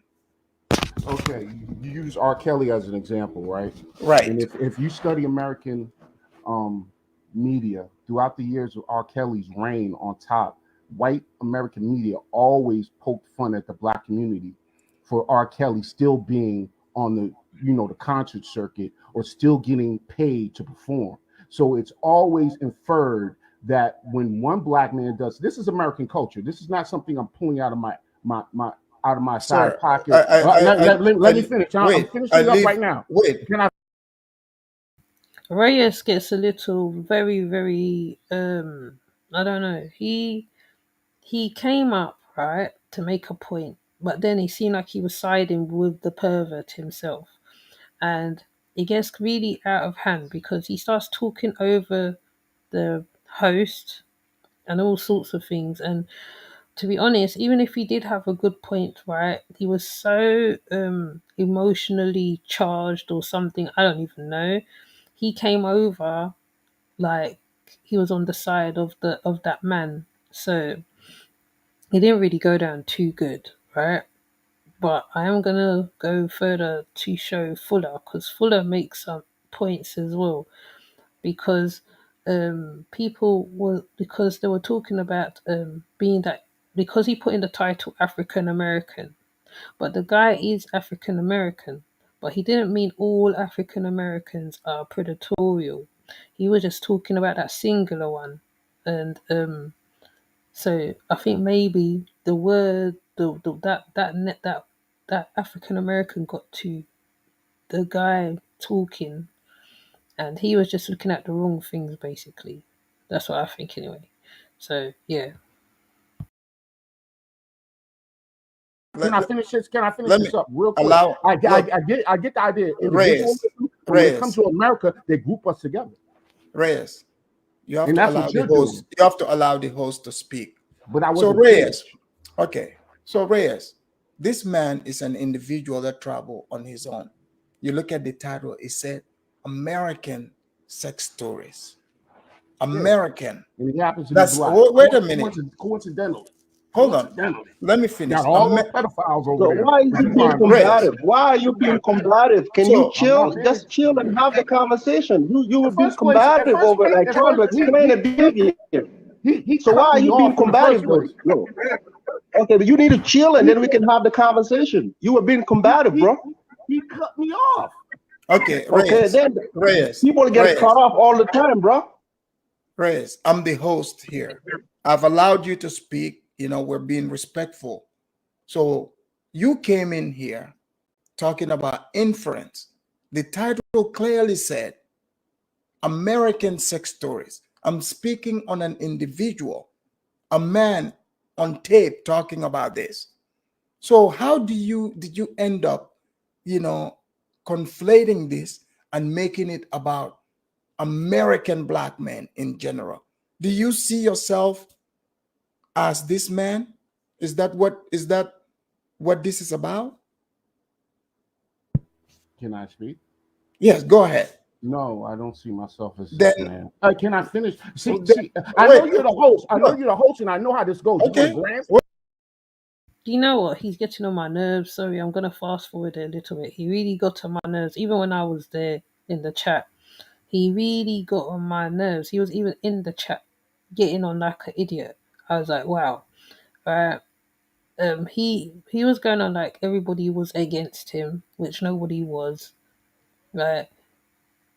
Okay, you use R. Kelly as an example, right? And Right. if you study American um, media throughout the years of R. Kelly's reign on top, white American media always poked fun at the black community for R. Kelly still being on the the concert circuit or still getting paid to perform. So it's always inferred that when one black man does this is American culture. This is not something I'm pulling out of my out of my side Sir, pocket. Let me finish. I'm wait. I finishing up leave. right now. Wait. Can I Reyes gets a little very, very I don't know. He came up, right, to make a point, but then he seemed like he was siding with the pervert himself. And it gets really out of hand because he starts talking over the host and all sorts of things. And to be honest, even if he did have a good point, right, he was so emotionally charged or something, I don't even know. He came over like he was on the side of that man. So it didn't really go down too good, right? But I am gonna go further to show Fuller because Fuller makes some points as well because people were because they were talking about being that because he put in the title African American, but the guy is African American, but he didn't mean all African Americans are predatorial. He was just talking about that singular one, and so I think maybe the word that African American got to the guy talking, and he was just looking at the wrong things. Basically, that's what I think anyway. So yeah, Can Let, I let, finish this? Can I finish let me this up real quick? allow. Look, I get the idea. Reyes. Individualism, but when it comes Reyes. to America, they group us together, Reyes. You have and to that's allow what the you're host. doing. You have to allow the host to speak. But I So wasn't Reyes. finished. Okay. So Reyes. This man is an individual that traveled on his own. You look at the title. It said American Sex Stories. Yeah, American. and he happens to be That's black. wait a minute. Coincidentally, Hold on. Let me finish. got all those pedophiles over So there. why is But you you being find me. Reyes. combative? Why are you being combative? Can you So I'm not chill? being. Just chill and have the conversation. You were At being first place, combative over like at trying first, to explain a behavior. he So why cut are me you being off in the first combative though? place. No. Okay, but you need to chill and then we can have the conversation. You were being combative, He bro. he cut me off. okay, Okay, Reyes. then Reyes. people get Reyes. cut off all the time, bro. Reyes. I'm the host here. I've allowed you to speak. We're being respectful. So you came in here talking about inference. The title clearly said American Sex Stories. I'm speaking on an individual, a man on tape talking about this. So how did you end up, you know, conflating this and making it about American black men in general? Do you see yourself as this man? Is that what this is about? Can I speak? Yes, go ahead. No, I don't see myself as this Then, man. Can I finish? then I wait, know you're the host. I know look, you're the host, and I know how this goes. You're gonna okay. glance. do you know what? He's getting on my nerves. Sorry, I'm gonna fast forward a little bit. He really got on my nerves, even when I was there in the chat. He really got on my nerves. He was even in the chat getting on like an idiot. I was like, wow. Right. He was going on like everybody was against him, which nobody was. Right.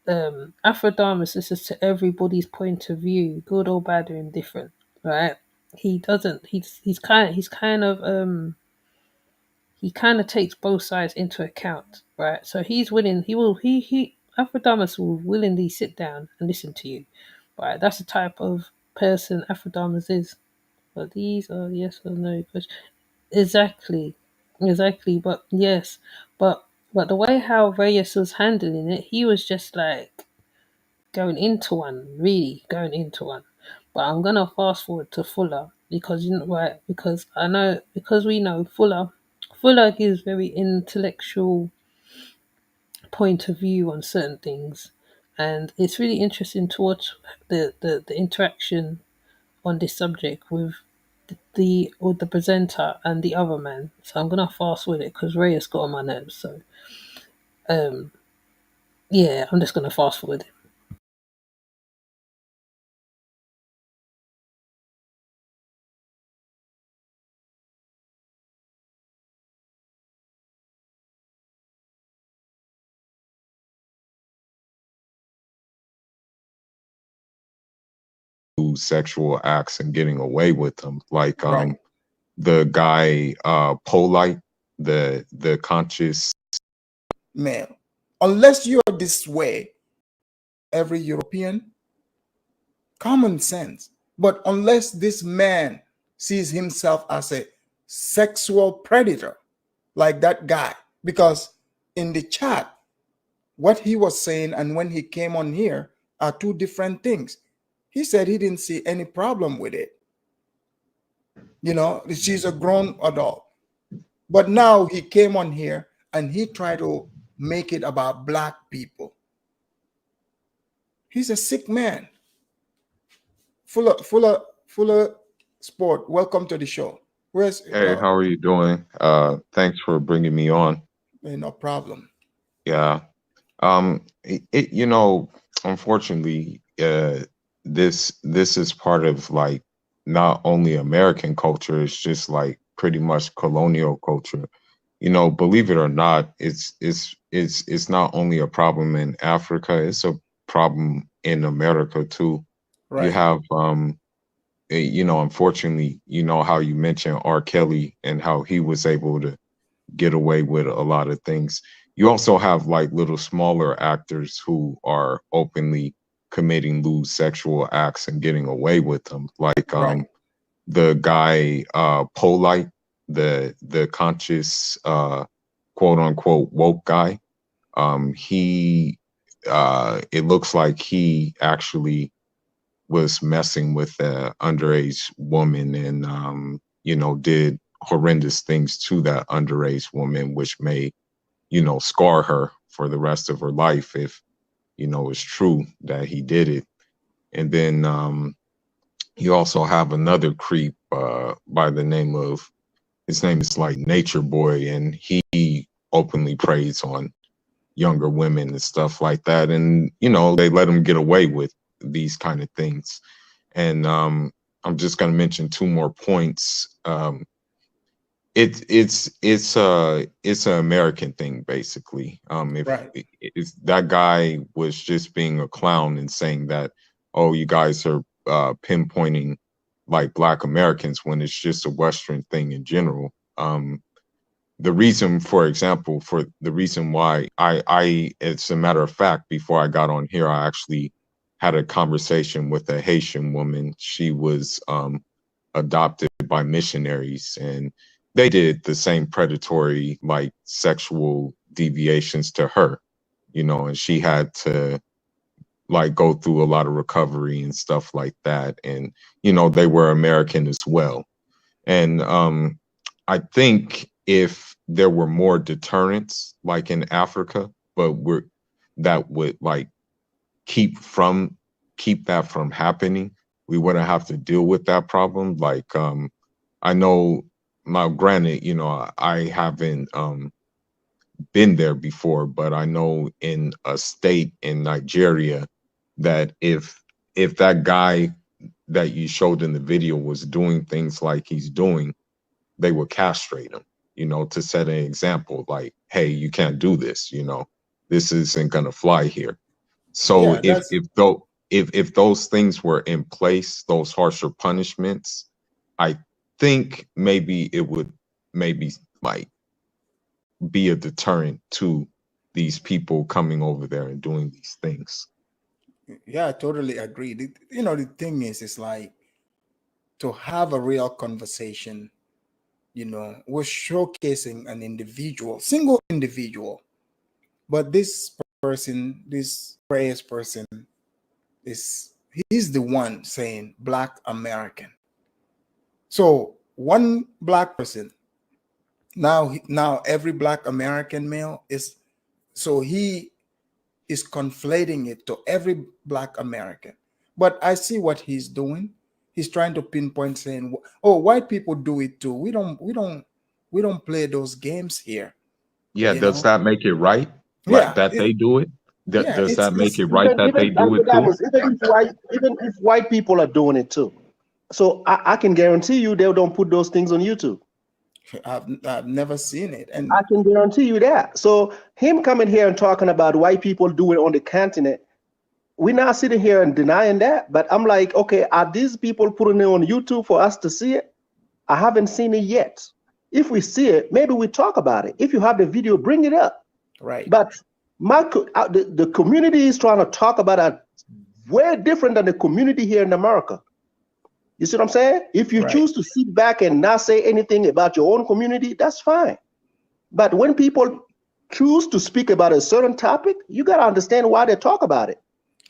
Afridamus listens to everybody's point of view, good or bad or indifferent. Right. He doesn't. He kind of takes both sides into account. Right. So he's willing. He Afridamus will willingly sit down and listen to you. Right. That's the type of person Afridamus is. But these are yes or no questions. Exactly, exactly. But yes, but the way how Reyes was handling it, he was just like going into one, really going into one. But I'm gonna fast forward to Fuller because you know right because I know because we know Fuller. Fuller gives very intellectual point of view on certain things, and it's really interesting to watch the interaction on this subject with the presenter and the other man. So I'm gonna fast with it because Ray has got on my nerves. So yeah, I'm just gonna fast forward it. Sexual acts and getting away with them, like Right. the guy Polite, the conscious Man, unless you are this way, every European, common sense. But unless this man sees himself as a sexual predator, like that guy, because in the chat, what he was saying and when he came on here are two different things. He said he didn't see any problem with it. You know, she's a grown adult. But now he came on here and he tried to make it about black people. He's a sick man. Fuller Sport, welcome to the show. Where's Hey, how are you doing? Thanks for bringing me on. no problem. Yeah. Unfortunately, this is part of like not only American culture, it's just like pretty much colonial culture. Believe it or not, it's not only a problem in Africa, it's a problem in America too. You Right. have unfortunately, how you mentioned R. Kelly and how he was able to get away with a lot of things. You also have like little smaller actors who are openly committing lewd sexual acts and getting away with them. Like Right. the guy Polite, the conscious quote unquote woke guy. He it looks like he actually was messing with an underage woman and did horrendous things to that underage woman, which may scar her for the rest of her life if it's true that he did it. And then you also have another creep by the name of, his name is like Nature Boy, and he openly preys on younger women and stuff like that, and they let him get away with these kind of things. And I'm just going to mention two more points. It's an American thing basically. Right. If that guy was just being a clown and saying that, oh, you guys are pinpointing like Black Americans when it's just a Western thing in general. The reason, for example, for the reason why it's a matter of fact, before I got on here, I actually had a conversation with a Haitian woman. She was adopted by missionaries, and they did the same predatory, like sexual deviations to her, and she had to like go through a lot of recovery and stuff like that. And, they were American as well. And I think if there were more deterrents like in Africa, but that would like keep that from happening, we wouldn't have to deal with that problem. Like I know, now granted, I haven't been there before, but I know in a state in Nigeria that if that guy that you showed in the video was doing things like he's doing, they would castrate him, to set an example like, hey, you can't do this, this isn't gonna fly here. So Yeah, that's if those things were in place, those harsher punishments, I think maybe it would maybe like be a deterrent to these people coming over there and doing these things. yeah, I totally agree. The thing is, it's like to have a real conversation, we're showcasing an individual, single individual. But this person, this prayers person, he's the one saying Black American. So one Black person, now every Black American male is, so he is conflating it to every Black American. But I see what he's doing. he's trying to pinpoint saying, "Oh, white people do it too. We don't play those games here." Yeah, You does know? that make it right? Like Yeah, that they do it? yeah. Does that make It's it right that they Even do it too? even if white people are doing it too. So I can guarantee you they don't put those things on YouTube. I've never seen it, I and can guarantee you that. So him coming here and talking about white people doing it on the continent, we're not sitting here and denying that. But I'm like, okay, are these people putting it on YouTube for us to see it? I haven't seen it yet. If we see it, maybe we talk about it. If you have the video, bring it up. right, But the community is trying to talk about it way different than the community here in America. You see what I'm saying? If you right, choose to sit back and not say anything about your own community, that's fine. But when people choose to speak about a certain topic, you got to understand why they talk about it.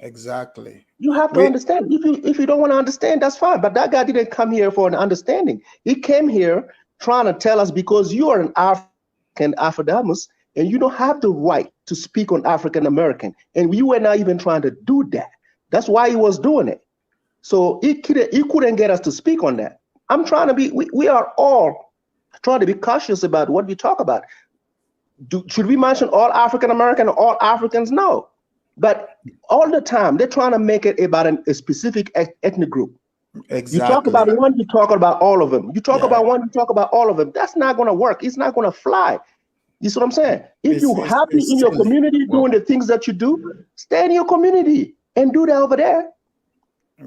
exactly. You have to We understand. If you don't want to understand, that's fine. But that guy didn't come here for an understanding. He came here trying to tell us because you are an African Afridamus and you don't have the right to speak on African American. And you were not even trying to do that. That's why he was doing it. So he couldn't get us to speak on that. I'm trying to be, we are all trying to be cautious about what we talk about. Should we mention all African American or all Africans? No. But all the time, they're trying to make it about a specific ethnic group. You talk about exactly. one, you talk about all of them. You talk Yeah, about one, you talk about all of them. That's not going to work. It's not going to fly. You see what I'm saying? If you're happy it's in your silly. community Well, doing the things that you do, stay in your community and do that over there.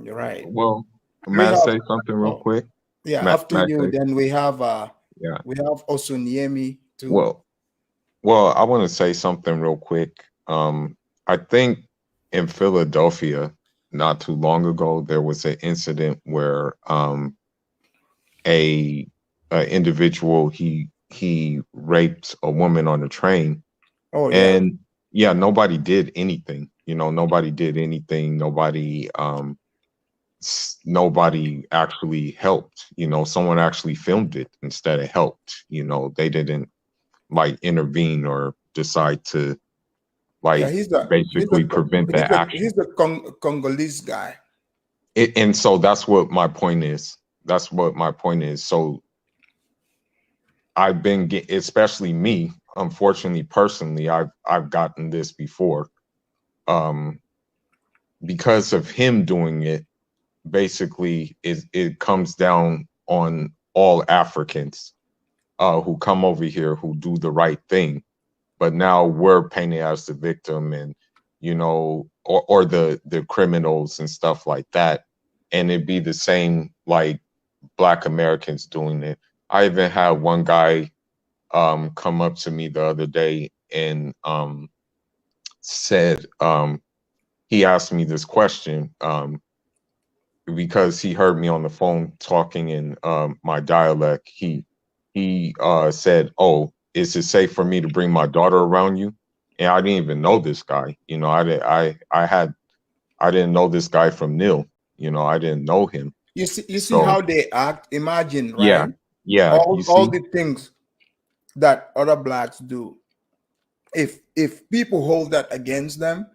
You're right. well, We may I have say something real oh quick? yeah. May, After may I you, say? then Yeah. we have Osuniemi too. Well, I want to say something real quick. I think in Philadelphia, not too long ago, there was an incident where a, a individual he raped a woman on the train, Oh yeah, and yeah, nobody did anything. You know, nobody did anything. Nobody actually helped. You know, someone actually filmed it instead of helped. You know, they didn't like intervene or decide to yeah. like basically prevent that He's action. the Congolese guy. And so that's what my point is. That's what my point is. So I've been especially me, unfortunately, personally, I've gotten this before. Um, because of him doing it, basically it comes down on all Africans who come over here who do the right thing, but now we're painted as the victim, and you know, or the criminals and stuff like that, and it'd be the same like Black Americans doing it. I even had one guy come up to me the other day and said he asked me this question because he heard me on the phone talking in my dialect. He said, "Oh, is it safe for me to bring my daughter around you?" And I didn't even know this guy. You know, I didn't know this guy from nil. You know, I didn't know him. You see So how they act. Imagine, yeah, right? yeah. You All see, the things that other blacks do. If people hold that against them,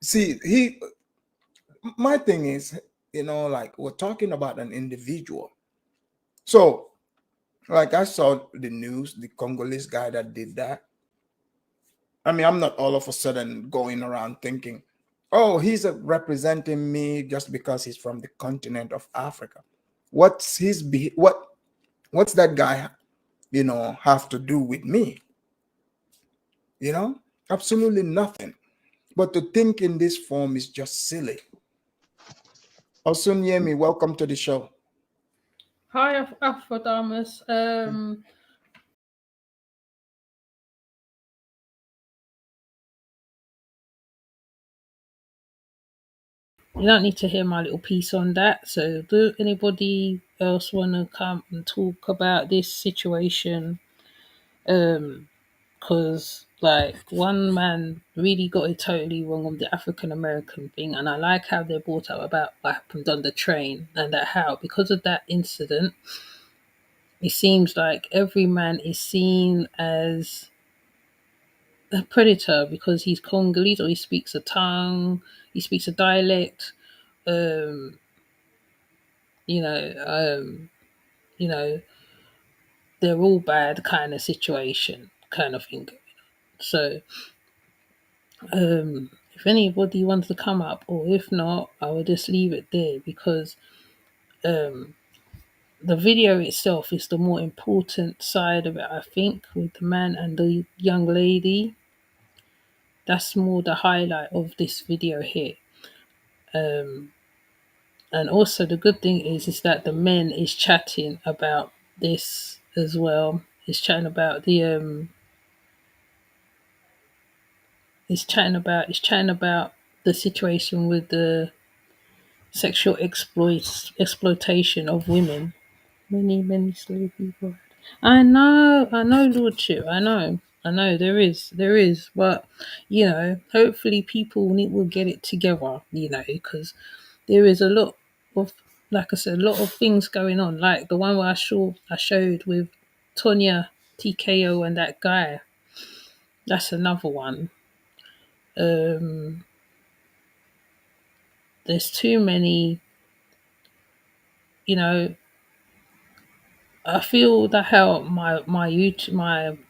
see, my thing is, like we're talking about an individual. So, like I saw the news, the Congolese guy that did that. I mean, I'm not all of a sudden going around thinking, oh, he's representing me just because he's from the continent of Africa. What's that guy, have to do with me? You know, absolutely nothing. But to think in this form is just silly. Osunyemi, welcome to the show. Hi, Afridamus. You don't need to hear my little piece on that. So, do anybody else want to come and talk about this situation? Because like one man really got it totally wrong on the African American thing, and I like how they brought up about what happened on the train and that how because of that incident, it seems like every man is seen as a predator because he's Congolese or he speaks a tongue, he speaks a dialect. Um, you know, you know, they're all bad kind of situation, kind of thing. So, if anybody wants to come up, or if not, I will just leave it there because um, the video itself is the more important side of it, I think, with the man and the young lady. That's more the highlight of this video here. Um, and also the good thing is that the men is chatting about this as well. He's chatting about the situation with the sexual exploitation of women. Many slave people. I know, Lordship. I know. There is. But hopefully people will get it together. Because there is a lot of, like I said, a lot of things going on. Like the one where I showed with Tonya TKO and that guy. That's another one. Um, there's too many. You know, I feel that how my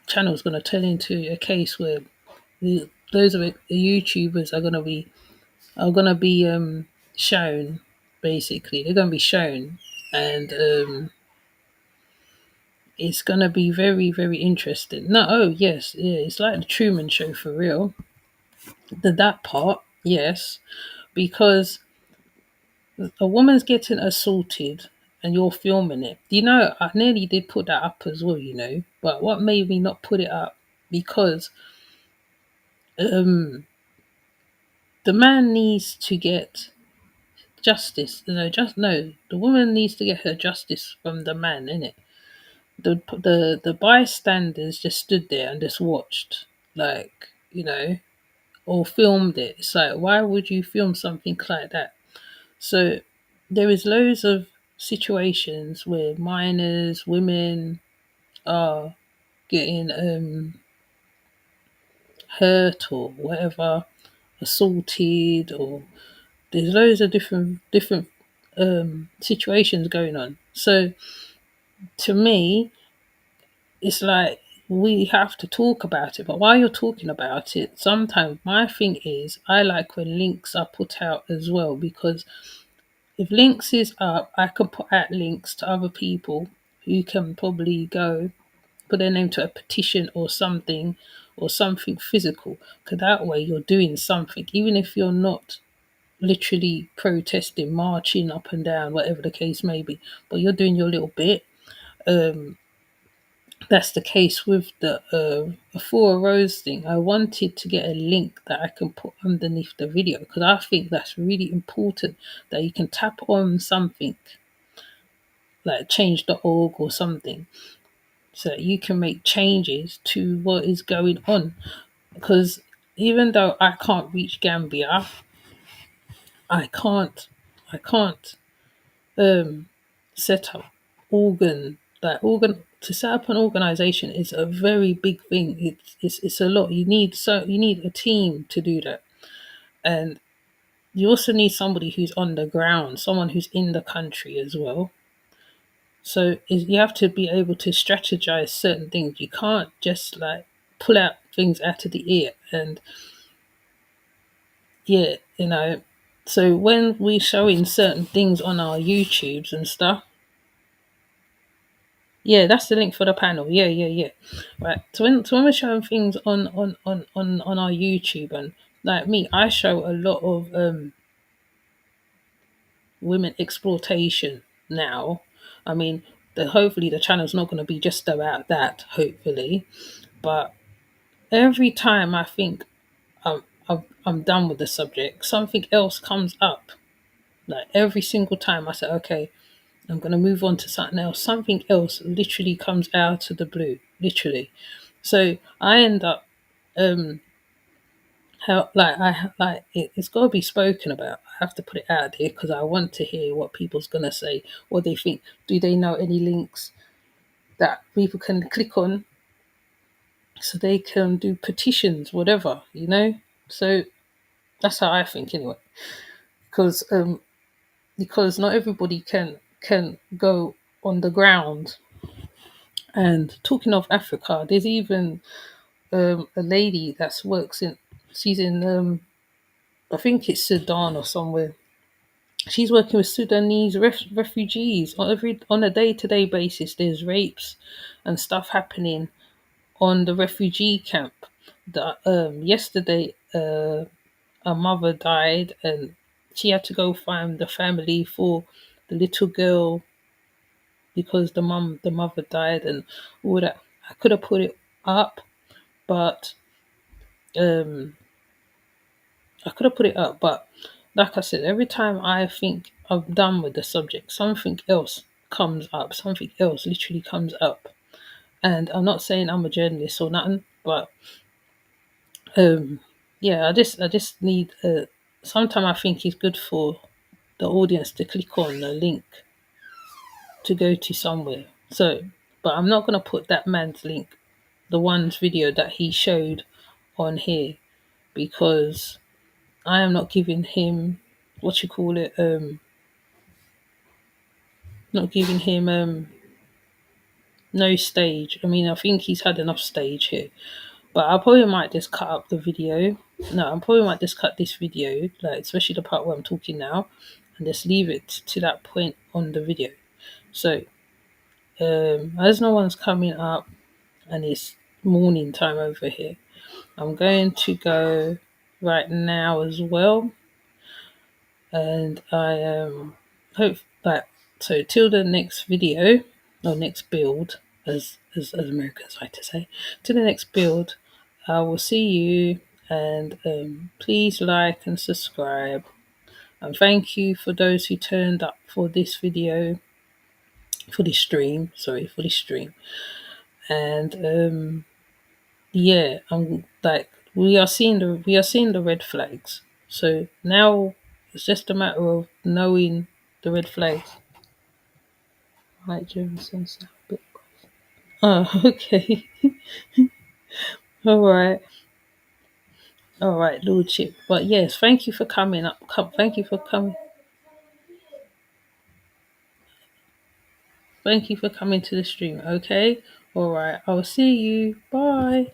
channel is going to turn into a case where those of the YouTubers are gonna be shown. Basically, they're gonna be shown, and it's gonna be very very interesting. No, oh yes, yeah, it's like the Truman Show for real. That part, yes, because a woman's getting assaulted and you're filming it. I nearly did put that up as well, but what made me not put it up because um the man needs to get justice. The woman needs to get her justice from the man, innit? The bystanders just stood there and just watched, like, or filmed it. It's like, why would you film something like that? So there is loads of situations where minors, women are getting hurt or whatever, assaulted, or there's loads of different situations going on. So to me, it's like we have to talk about it. But while you're talking about it, sometimes my thing is I like when links are put out as well, because if links is up, I can put out links to other people who can probably go put their name to a petition or something physical. Because that way you're doing something, even if you're not literally protesting, marching up and down, whatever the case may be, but you're doing your little bit. Um, that's the case with the For a Rose thing. I wanted to get a link that I can put underneath the video because I think that's really important, that you can tap on something like change.org or something so that you can make changes to what is going on. Because even though I can't reach Gambia, I can't I can't set up organ to set up an organization is a very big thing. It's a lot. You need a team to do that, and you also need somebody who's on the ground, someone who's in the country as well. So you have to be able to strategize certain things. You can't just like pull out things out of the air. And yeah, so when we showing certain things on our YouTubes and stuff. Yeah, that's the link for the panel. Yeah. Right. So when we're showing things on our YouTube, and like me, I show a lot of women exploitation now. I mean, hopefully the channel's not going to be just about that. Hopefully, but every time I think I'm done with the subject, something else comes up. Like every single time, I say, okay, I'm going to move on to something else. Something else literally comes out of the blue, literally. So I end up how it's got to be spoken about. I have to put it out there because I want to hear what people's going to say, what they think. Do they know any links that people can click on so they can do petitions, whatever. So that's how I think anyway. Because not everybody can can go on the ground. And talking of Africa, there's even a lady that works in, she's in, I think it's Sudan or somewhere. She's working with Sudanese refugees on a day-to-day basis. There's rapes and stuff happening on the refugee camp. Yesterday, a mother died, and she had to go find the family for the little girl because the mother died, and all that. I could have put it up, but um, I could have put it up, but like I said, every time I think I'm done with the subject, something else comes up. Something else literally comes up, and I'm not saying I'm a journalist or nothing, but um, yeah, I just need. Sometimes I think it's good for the audience to click on a link to go to somewhere. So, but I'm not gonna put that man's link, the one's video that he showed on here, because I am not giving him what you call it, not giving him no stage. I mean, I think he's had enough stage here. But I probably might just cut up the video. No, I probably might just cut this video, like especially the part where I'm talking now, and just leave it to that point on the video. So, as no one's coming up and it's morning time over here, I'm going to go right now as well, and I hope that, so till the next video or next build, as Americans like to say, to the next build, I will see you, and please like and subscribe, and thank you for those who turned up for this video, for this stream, and yeah, I'm like, we are seeing the red flags. So now it's just a matter of knowing the red flags. Right, Jameson. Oh, okay. All right. All right, Lordship. But yes, thank you for coming up. Thank you for coming. Thank you for coming to the stream. Okay. All right. I'll see you. Bye.